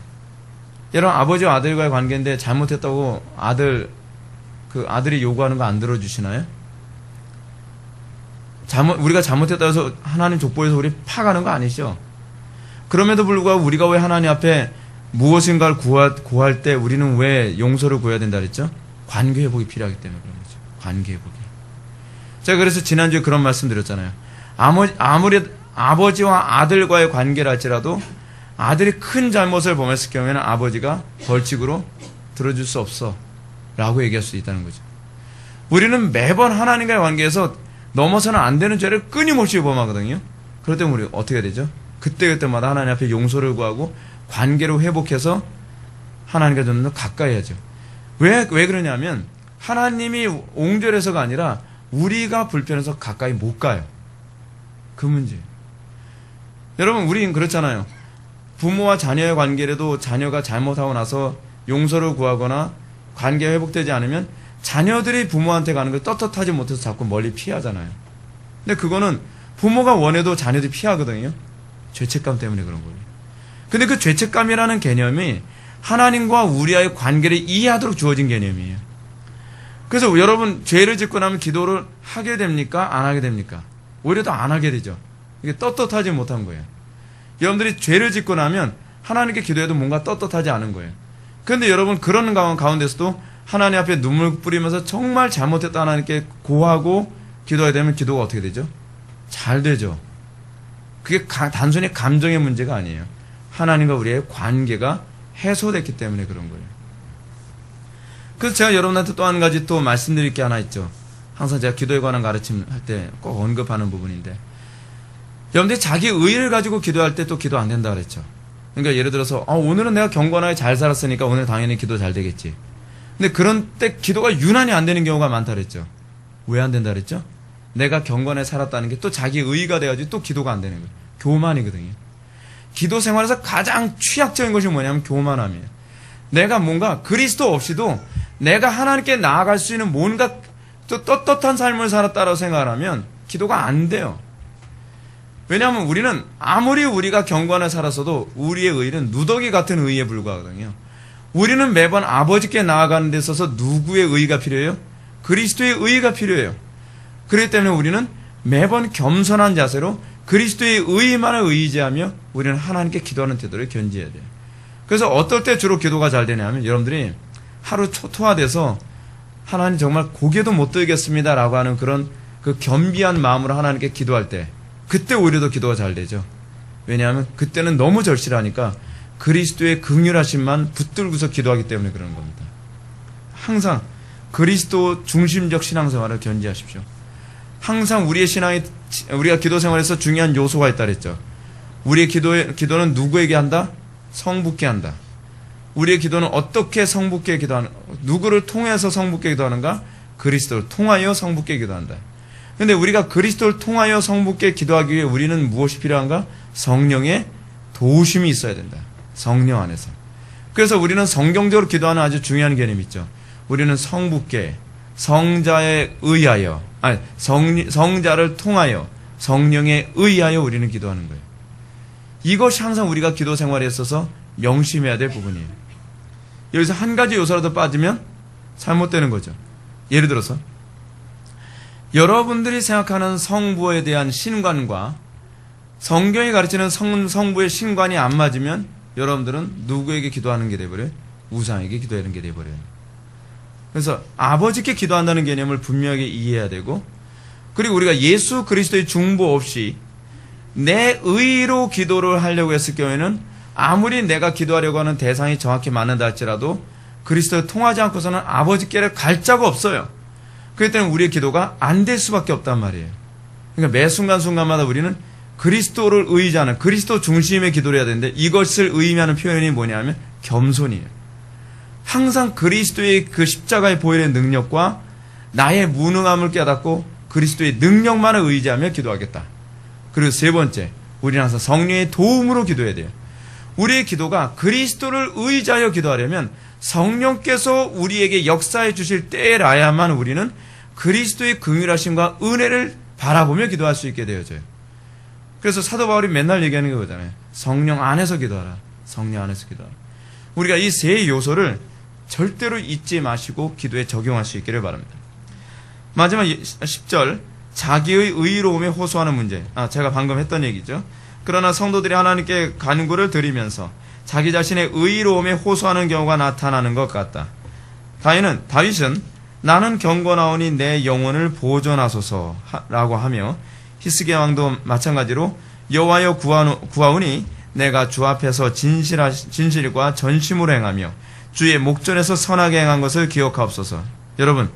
여러분, 아버지와 아들과의 관계인데 잘못했다고 아들이 요구하는 거 안 들어주시나요? 우리가 잘못했다고 해서 하나님 족보에서 우리 파가는 거 아니죠. 그럼에도 불구하고 우리가 왜 하나님 앞에 무엇인가를 구할 때 우리는 왜 용서를 구해야 된다 그랬죠? 관계 회복이 필요하기 때문에 그런 거죠. 관계 회복이. 제가 그래서 지난주에 그런 말씀 드렸잖아요. 아무리 아버지와 아들과의 관계라 할지라도 아들이 큰 잘못을 범했을 경우에는 아버지가 벌칙으로 들어줄 수 없어 라고 얘기할 수 있다는 거죠. 우리는 매번 하나님과의 관계에서 넘어서는 안 되는 죄를 끊임없이 범하거든요. 그럴 때 우리 어떻게 해야 되죠? 그때마다 하나님 앞에 용서를 구하고 관계를 회복해서 하나님과 좀 더 가까이 하죠. 왜 그러냐면 하나님이 옹졸해서가 아니라 우리가 불편해서 가까이 못 가요. 그 문제예요. 여러분, 우린 그렇잖아요. 부모와 자녀의 관계라도 자녀가 잘못하고 나서 용서를 구하거나 관계가 회복되지 않으면 자녀들이 부모한테 가는 걸 떳떳하지 못해서 자꾸 멀리 피하잖아요. 근데 그거는 부모가 원해도 자녀들이 피하거든요. 죄책감 때문에 그런 거예요. 근데 그 죄책감이라는 개념이 하나님과 우리와의 관계를 이해하도록 주어진 개념이에요. 그래서 여러분, 죄를 짓고 나면 기도를 하게 됩니까? 안 하게 됩니까? 오히려 더 안 하게 되죠. 이게 떳떳하지 못한 거예요. 여러분들이 죄를 짓고 나면 하나님께 기도해도 뭔가 떳떳하지 않은 거예요. 그런데 여러분, 그런 가운데서도 하나님 앞에 눈물 뿌리면서 정말 잘못했다 하나님께 고하고 기도하게 되면 기도가 어떻게 되죠? 잘 되죠. 그게 단순히 감정의 문제가 아니에요. 하나님과 우리의 관계가 해소됐기 때문에 그런 거예요. 그래서 제가 여러분한테 또 한 가지 또 말씀드릴 게 하나 있죠. 항상 제가 기도에 관한 가르침 할 때 꼭 언급하는 부분인데, 여러분들이 자기 의를 가지고 기도할 때 또 기도 안 된다 그랬죠. 그러니까 예를 들어서 오늘은 내가 경건하게 잘 살았으니까 오늘 당연히 기도 잘 되겠지. 근데 그런 때 기도가 유난히 안 되는 경우가 많다 그랬죠. 왜 안 된다 그랬죠? 내가 경건에 살았다는 게 또 자기 의가 돼가지고 또 기도가 안 되는 거예요. 교만이거든요. 기도 생활에서 가장 취약적인 것이 뭐냐면 교만함이에요. 내가 뭔가 그리스도 없이도 내가 하나님께 나아갈 수 있는 뭔가 또 떳떳한 삶을 살았다고 생각을 하면 기도가 안 돼요. 왜냐하면 우리는 아무리 우리가 경건에 살았어도 우리의 의는 누더기 같은 의에 불과하거든요. 우리는 매번 아버지께 나아가는 데 있어서 누구의 의가 필요해요? 그리스도의 의가 필요해요. 그렇기 때문에 우리는 매번 겸손한 자세로 그리스도의 의만을 의지하며 우리는 하나님께 기도하는 태도를 견지해야 돼요. 그래서 어떨 때 주로 기도가 잘 되냐면, 여러분들이 하루 초토화돼서 하나님 정말 고개도 못 들겠습니다 라고 하는 그런 그 겸비한 마음으로 하나님께 기도할 때, 그때 오히려 더 기도가 잘 되죠. 왜냐하면 그때는 너무 절실하니까 그리스도의 긍휼하심만 붙들고서 기도하기 때문에 그러는 겁니다. 항상 그리스도 중심적 신앙생활을 견지하십시오. 항상 우리가 기도 생활에서 중요한 요소가 있다 그랬죠. 우리의 기도는 누구에게 한다? 성부께 한다. 우리의 기도는 어떻게 성부께 기도하는, 누구를 통해서 성부께 기도하는가? 그리스도를 통하여 성부께 기도한다. 근데 우리가 그리스도를 통하여 성부께 기도하기 위해 우리는 무엇이 필요한가? 성령의 도우심이 있어야 된다. 성령 안에서. 그래서 우리는 성경적으로 기도하는 아주 중요한 개념이 있죠. 우리는 성부께, 성자에 의하여, 성자를 통하여, 성령에 의하여 우리는 기도하는 거예요. 이것이 항상 우리가 기도 생활에 있어서 명심해야 될 부분이에요. 여기서 한 가지 요소라도 빠지면 잘못되는 거죠. 예를 들어서 여러분들이 생각하는 성부에 대한 신관과 성경이 가르치는 성부의 신관이 안 맞으면 여러분들은 누구에게 기도하는 게 돼버려요? 우상에게 기도하는 게 돼버려요. 그래서 아버지께 기도한다는 개념을 분명하게 이해해야 되고, 그리고 우리가 예수 그리스도의 중보 없이 내 의로 기도를 하려고 했을 경우에는 아무리 내가 기도하려고 하는 대상이 정확히 맞는다 할지라도 그리스도를 통하지 않고서는 아버지께를 갈 자가 없어요. 그렇기 때문에 우리의 기도가 안 될 수밖에 없단 말이에요. 그러니까 매 순간순간마다 우리는 그리스도를 의지하는, 그리스도 중심의 기도를 해야 되는데, 이것을 의미하는 표현이 뭐냐면 겸손이에요. 항상 그리스도의 그 십자가의 보혈의 능력과 나의 무능함을 깨닫고 그리스도의 능력만을 의지하며 기도하겠다. 그리고 세 번째, 우리는 항상 성령의 도움으로 기도해야 돼요. 우리의 기도가 그리스도를 의지하여 기도하려면 성령께서 우리에게 역사해 주실 때라야만 우리는 그리스도의 긍휼하심과 은혜를 바라보며 기도할 수 있게 되어져요. 그래서 사도 바울이 맨날 얘기하는 거잖아요. 성령 안에서 기도하라. 성령 안에서 기도하라. 우리가 이 세 요소를 절대로 잊지 마시고 기도에 적용할 수 있기를 바랍니다. 마지막 10절, 자기의 의로움에 호소하는 문제. 제가 방금 했던 얘기죠. 그러나 성도들이 하나님께 간구를 드리면서 자기 자신의 의로움에 호소하는 경우가 나타나는 것 같다. 다윗은 나는 경건하오니 내 영혼을 보존하소서라고 하며, 히스기야 왕도 마찬가지로 여호와여 구하오니 내가 주 앞에서 진실과 전심으로 행하며 주의 목전에서 선하게 행한 것을 기억하옵소서. 여러분,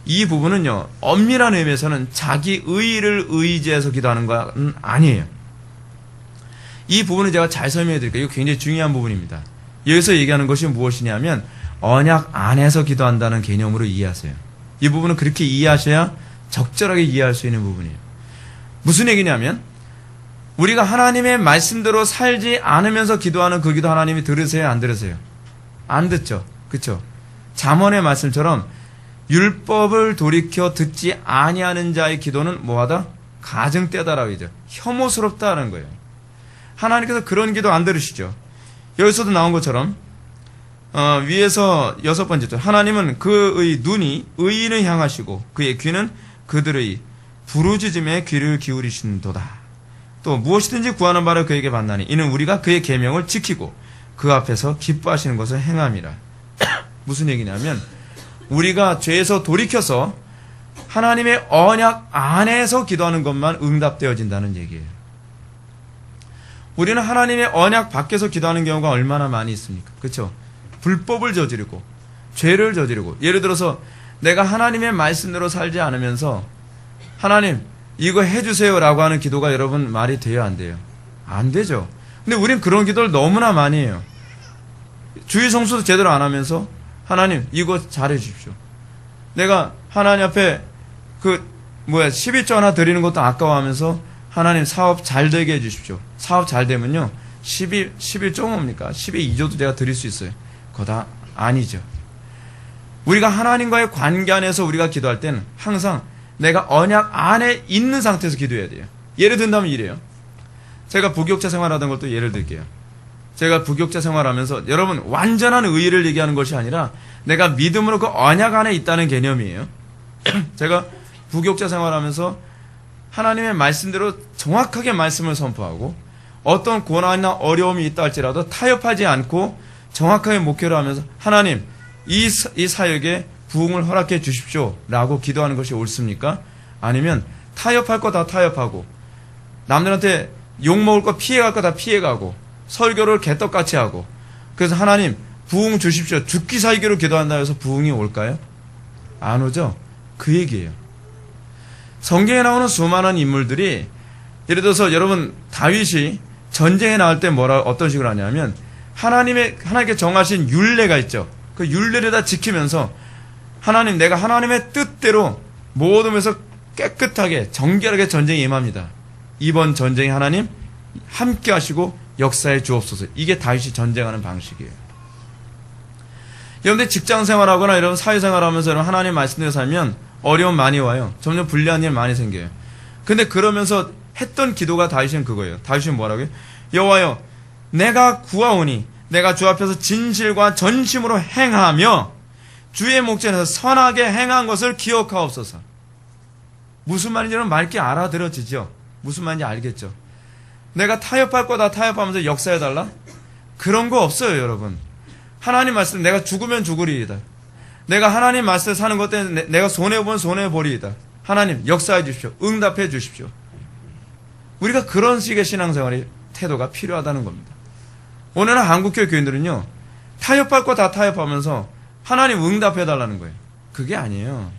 이 부분은요, 엄밀한 의미에서는 자기 의를 의지해서 기도하는 건 아니에요. 이 부분을 제가 잘 설명해 드릴게요. 이거 굉장히 중요한 부분입니다. 여기서 얘기하는 것이 무엇이냐면 언약 안에서 기도한다는 개념으로 이해하세요. 이 부분은 그렇게 이해하셔야 적절하게 이해할 수 있는 부분이에요. 무슨 얘기냐면 우리가 하나님의 말씀대로 살지 않으면서 기도하는 그 기도 하나님이 들으세요, 안 들으세요? 안 듣죠. 그렇죠? 잠언의 말씀처럼 율법을 돌이켜 듣지 아니하는 자의 기도는 뭐하다? 가증되다라고 하죠. 혐오스럽다는 거예요. 하나님께서 그런 기도 안 들으시죠. 여기서도 나온 것처럼 위에서 6번째죠. 하나님은 그의 눈이 의인을 향하시고 그의 귀는 그들의 부르짖음에 귀를 기울이신도다. 또 무엇이든지 구하는 바를 그에게 받나니 이는 우리가 그의 계명을 지키고 그 앞에서 기뻐하시는 것을 행함이라. 무슨 얘기냐면 우리가 죄에서 돌이켜서 하나님의 언약 안에서 기도하는 것만 응답되어진다는 얘기예요. 우리는 하나님의 언약 밖에서 기도하는 경우가 얼마나 많이 있습니까? 그렇죠? 불법을 저지르고 죄를 저지르고, 예를 들어서 내가 하나님의 말씀대로 살지 않으면서 하나님 이거 해주세요 라고 하는 기도가 여러분 말이 돼요, 안 돼요? 안 되죠. 근데 우린 그런 기도를 너무나 많이 해요. 주일 성수도 제대로 안 하면서 하나님 이거 잘해 주십시오. 내가 하나님 앞에 11조 하나 드리는 것도 아까워하면서 하나님 사업 잘 되게 해주십시오. 사업 잘 되면요 11조 뭡니까? 12조도 제가 드릴 수 있어요. 그거 다 아니죠. 우리가 하나님과의 관계 안에서 우리가 기도할 때는 항상 내가 언약 안에 있는 상태에서 기도해야 돼요. 예를 든다면 이래요. 제가 부교육자 생활하던 것도 예를 들게요. 제가 부교육자 생활하면서 여러분 완전한 의의를 얘기하는 것이 아니라 내가 믿음으로 그 언약 안에 있다는 개념이에요. 제가 부교육자 생활하면서 하나님의 말씀대로 정확하게 말씀을 선포하고 어떤 고난이나 어려움이 있다 할지라도 타협하지 않고 정확하게 목회를 하면서 하나님 이 사역에 부흥을 허락해 주십시오 라고 기도하는 것이 옳습니까? 아니면 타협할 거 다 타협하고 남들한테 욕먹을 거 피해갈 거 다 피해가고 설교를 개떡같이 하고 그래서 하나님 부흥 주십시오 죽기 살기로 기도한다 해서 부흥이 올까요? 안 오죠? 그 얘기예요. 성경에 나오는 수많은 인물들이 예를 들어서 여러분 다윗이 전쟁에 나올 때 어떤 식으로 하냐면 하나님께 정하신 율례가 있죠. 그 율례를 다 지키면서 하나님 내가 하나님의 뜻대로 모든 면에서 깨끗하게 정결하게 전쟁에 임합니다. 이번 전쟁에 하나님 함께 하시고 역사에 주옵소서. 이게 다윗이 전쟁하는 방식이에요. 여러분들 직장 생활하거나 이런 사회생활하면서 여러분 하나님 말씀대로 살면 어려움 많이 와요. 점점 불리한 일 많이 생겨요. 근데 그러면서 했던 기도가 다윗은 그거예요. 다윗은 뭐라고요? 여호와여 내가 구하오니 내가 주 앞에서 진실과 전심으로 행하며 주의 목전에서 선하게 행한 것을 기억하옵소서. 무슨 말인지는 맑게 알아들어지죠. 무슨 말인지 알겠죠. 내가 타협할 거 다 타협하면서 역사해달라? 그런 거 없어요, 여러분. 하나님 말씀 내가 죽으면 죽으리이다. 내가 하나님 말씀에 사는 것 때문에 내가 손해보면 손해보리이다. 하나님 역사해 주십시오. 응답해 주십시오. 우리가 그런 식의 신앙생활의 태도가 필요하다는 겁니다. 오늘날 한국교회 교인들은요 타협할 거 다 타협하면서 하나님 응답해달라는 거예요. 그게 아니에요.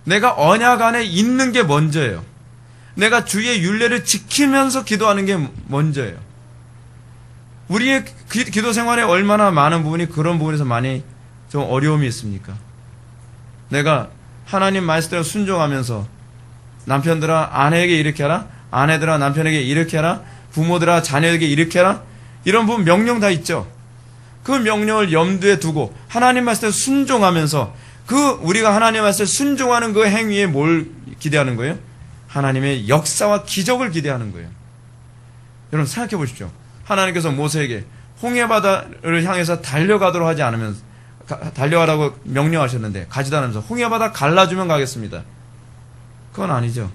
내가 언약 안에 있는 게 먼저예요. 내가 주의 율례를 지키면서 기도하는 게 먼저예요. 우리의 기도 생활에 얼마나 많은 부분이 그런 부분에서 많이 좀 어려움이 있습니까? 내가 하나님 말씀대로 순종하면서 남편들아 아내에게 이렇게 하라, 아내들아 남편에게 이렇게 하라, 부모들아 자녀에게 이렇게 하라, 이런 부분 명령 다 있죠. 그 명령을 염두에 두고 하나님 말씀에 순종하면서 우리가 하나님 말씀에 순종하는 그 행위에 뭘 기대하는 거예요? 하나님의 역사와 기적을 기대하는 거예요. 여러분 생각해 보십시오. 하나님께서 모세에게 홍해바다를 향해서 달려가도록 하지 않으면 달려가라고 명령하셨는데 가지도 않으면서 홍해바다 갈라주면 가겠습니다. 그건 아니죠.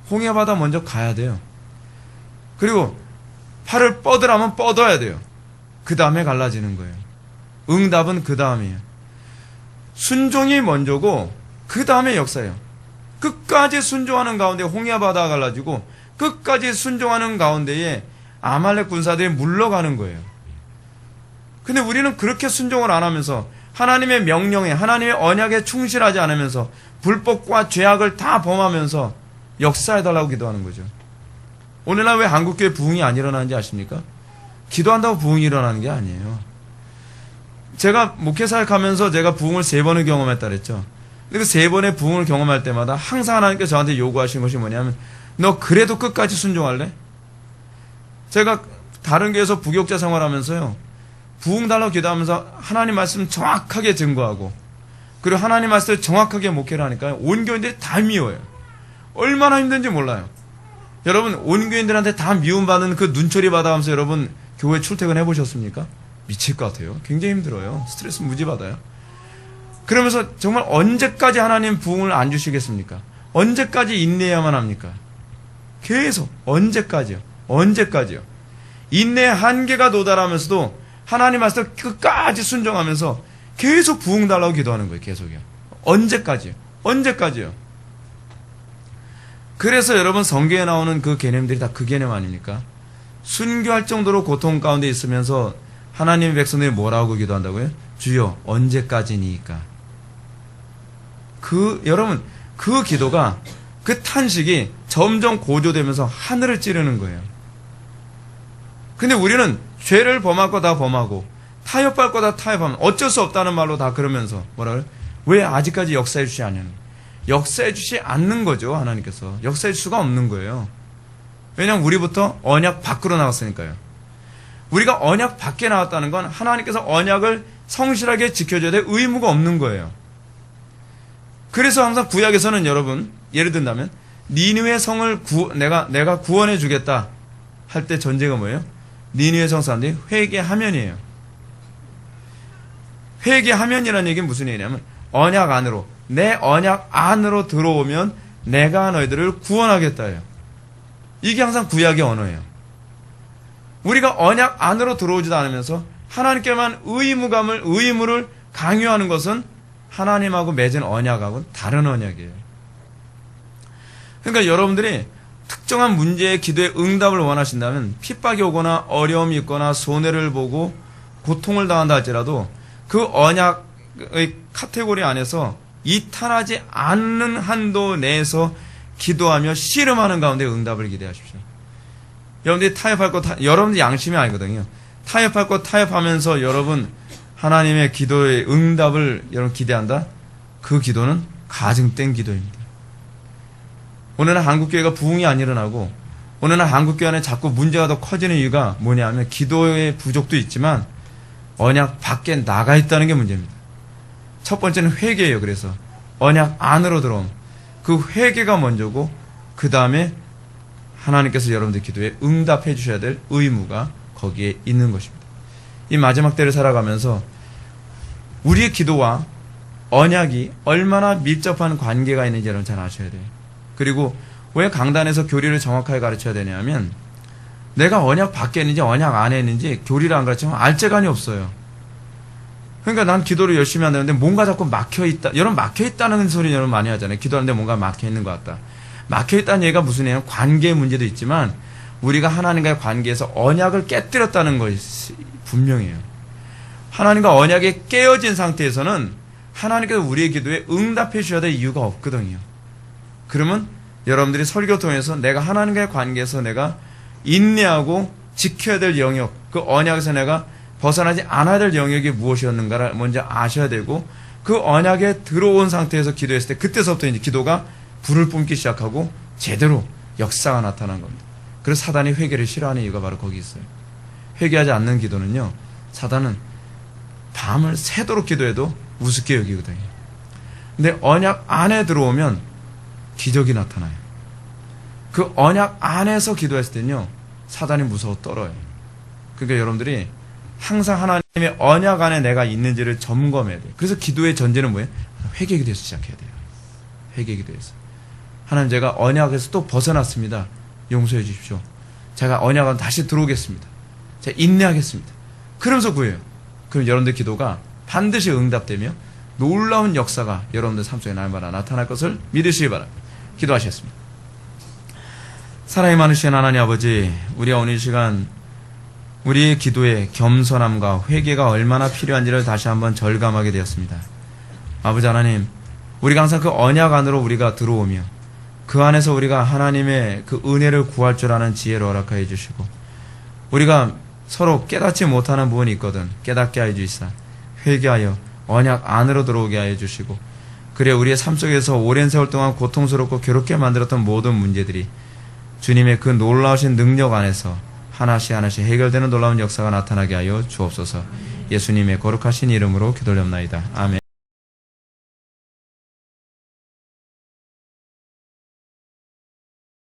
홍해바다 먼저 가야 돼요. 그리고 팔을 뻗으라면 뻗어야 돼요. 그 다음에 갈라지는 거예요. 응답은 그 다음이에요. 순종이 먼저고 그 다음에 역사예요. 끝까지 순종하는 가운데 홍해바다가 갈라지고 끝까지 순종하는 가운데에 아말렉 군사들이 물러가는 거예요. 근데 우리는 그렇게 순종을 안 하면서 하나님의 명령에 하나님의 언약에 충실하지 않으면서 불법과 죄악을 다 범하면서 역사해달라고 기도하는 거죠. 오늘날 왜 한국교회 부흥이 안 일어나는지 아십니까? 기도한다고 부흥이 일어나는 게 아니에요. 제가 목회사역하면서 제가 부흥을 3번을 경험했다 그랬죠. 근데 그 3번의 부흥을 경험할 때마다 항상 하나님께서 저한테 요구하신 것이 뭐냐면 너 그래도 끝까지 순종할래? 제가 다른 교회에서 부교육자 생활하면서요, 부흥 달라고 기도하면서 하나님 말씀 정확하게 증거하고, 그리고 하나님 말씀을 정확하게 목회를 하니까 온 교인들이 다 미워요. 얼마나 힘든지 몰라요. 여러분, 온 교인들한테 다 미움받는 그 눈초리 받아가면서 여러분 교회 출퇴근 해보셨습니까? 미칠 것 같아요. 굉장히 힘들어요. 스트레스 무지 받아요. 그러면서 정말 언제까지 하나님 부흥을 안 주시겠습니까? 언제까지 인내해야만 합니까? 계속 언제까지요? 언제까지요? 인내의 한계가 도달하면서도 하나님 말씀을 끝까지 순종하면서 계속 부흥 달라고 기도하는 거예요. 계속요. 언제까지요? 언제까지요? 그래서 여러분 성경에 나오는 그 개념들이 다 그 개념 아닙니까? 순교할 정도로 고통 가운데 있으면서 하나님의 백성들이 뭐라고 기도한다고요? 주여 언제까지니까. 여러분 그 기도가, 그 탄식이 점점 고조되면서 하늘을 찌르는 거예요. 근데 우리는 죄를 범할 거 다 범하고 타협할 거 다 타협하면 어쩔 수 없다는 말로 다 그러면서 뭐라 그래요? 왜 아직까지 역사해 주지 않냐는, 역사해 주지 않는 거죠. 하나님께서 역사해 줄 수가 없는 거예요. 왜냐하면 우리부터 언약 밖으로 나왔으니까요. 우리가 언약 밖에 나왔다는 건 하나님께서 언약을 성실하게 지켜줘야 될 의무가 없는 거예요. 그래서 항상 구약에서는 여러분, 예를 든다면 니느웨 성을 내가 구원해 주겠다 할 때 전제가 뭐예요? 니느웨 성 사람들이 회개하면이에요. 회개하면이라는 얘기는 무슨 얘기냐면 언약 안으로, 내 언약 안으로 들어오면 내가 너희들을 구원하겠다예요. 이게 항상 구약의 언어예요. 우리가 언약 안으로 들어오지도 않으면서 하나님께만 의무를 강요하는 것은 하나님하고 맺은 언약하고는 다른 언약이에요. 그러니까 여러분들이 특정한 문제의 기도의 응답을 원하신다면 핍박이 오거나 어려움이 있거나 손해를 보고 고통을 당한다 할지라도 그 언약의 카테고리 안에서 이탈하지 않는 한도 내에서 기도하며 씨름하는 가운데 응답을 기대하십시오. 여러분들이 타협할 거, 여러분들 양심이 아니거든요. 타협할 거 타협하면서 여러분 하나님의 기도의 응답을 여러분 기대한다? 그 기도는 가증된 기도입니다. 오늘날 한국교회가 부흥이 안 일어나고 오늘날 한국교회 안에 자꾸 문제가 더 커지는 이유가 뭐냐면 기도의 부족도 있지만 언약 밖에 나가 있다는 게 문제입니다. 첫 번째는 회개예요. 그래서 언약 안으로 들어옴. 그 회개가 먼저고 그 다음에 하나님께서 여러분들 기도에 응답해 주셔야 될 의무가 거기에 있는 것입니다. 이 마지막 때를 살아가면서 우리의 기도와 언약이 얼마나 밀접한 관계가 있는지 여러분 잘 아셔야 돼요. 그리고 왜 강단에서 교리를 정확하게 가르쳐야 되냐면 내가 언약 밖에 있는지 언약 안에 있는지 교리를 안 가르치면 알재간이 없어요. 그러니까 난 기도를 열심히 한다는데 뭔가 자꾸 막혀있다. 여러분 막혀있다는 소리 여러분 많이 하잖아요. 기도하는데 뭔가 막혀있는 것 같다. 막혀있다는 얘기가 무슨 얘기냐면 관계의 문제도 있지만 우리가 하나님과의 관계에서 언약을 깨뜨렸다는 것이 분명해요. 하나님과 언약이 깨어진 상태에서는 하나님께서 우리의 기도에 응답해 주셔야 될 이유가 없거든요. 그러면 여러분들이 설교 통해서 내가 하나님과의 관계에서 내가 인내하고 지켜야 될 영역, 그 언약에서 내가 벗어나지 않아야 될 영역이 무엇이었는가를 먼저 아셔야 되고 그 언약에 들어온 상태에서 기도했을 때 그때서부터 이제 기도가 불을 뿜기 시작하고 제대로 역사가 나타난 겁니다. 그래서 사단이 회개를 싫어하는 이유가 바로 거기 있어요. 회개하지 않는 기도는요, 사단은 밤을 새도록 기도해도 우습게 여기거든요. 근데 언약 안에 들어오면 기적이 나타나요. 그 언약 안에서 기도했을 때는요, 사단이 무서워 떨어요. 그러니까 여러분들이 항상 하나님의 언약 안에 내가 있는지를 점검해야 돼요. 그래서 기도의 전제는 뭐예요? 회개 기도에서 시작해야 돼요. 회개 기도에서. 하나님, 제가 언약에서 또 벗어났습니다. 용서해 주십시오. 제가 언약 안에 다시 들어오겠습니다. 제가 인내하겠습니다. 그러면서 구해요. 그럼 여러분들 기도가 반드시 응답되며 놀라운 역사가 여러분들 삶 속에 날마다 나타날 것을 믿으시기 바랍니다. 기도하시겠습니다. 사랑이 많으신 하나님 아버지, 우리가 오늘 이 시간 우리의 기도에 겸손함과 회개가 얼마나 필요한지를 다시 한번 절감하게 되었습니다. 아버지 하나님, 우리가 항상 그 언약 안으로 우리가 들어오며 그 안에서 우리가 하나님의 그 은혜를 구할 줄 아는 지혜를 허락하여 주시고 우리가 서로 깨닫지 못하는 부분이 있거든 깨닫게 하여 주시사 회개하여 언약 안으로 들어오게 하여 주시고 그래 우리의 삶 속에서 오랜 세월 동안 고통스럽고 괴롭게 만들었던 모든 문제들이 주님의 그 놀라우신 능력 안에서 하나씩 하나씩 해결되는 놀라운 역사가 나타나게 하여 주옵소서. 예수님의 거룩하신 이름으로 기도드립나이다. 아멘.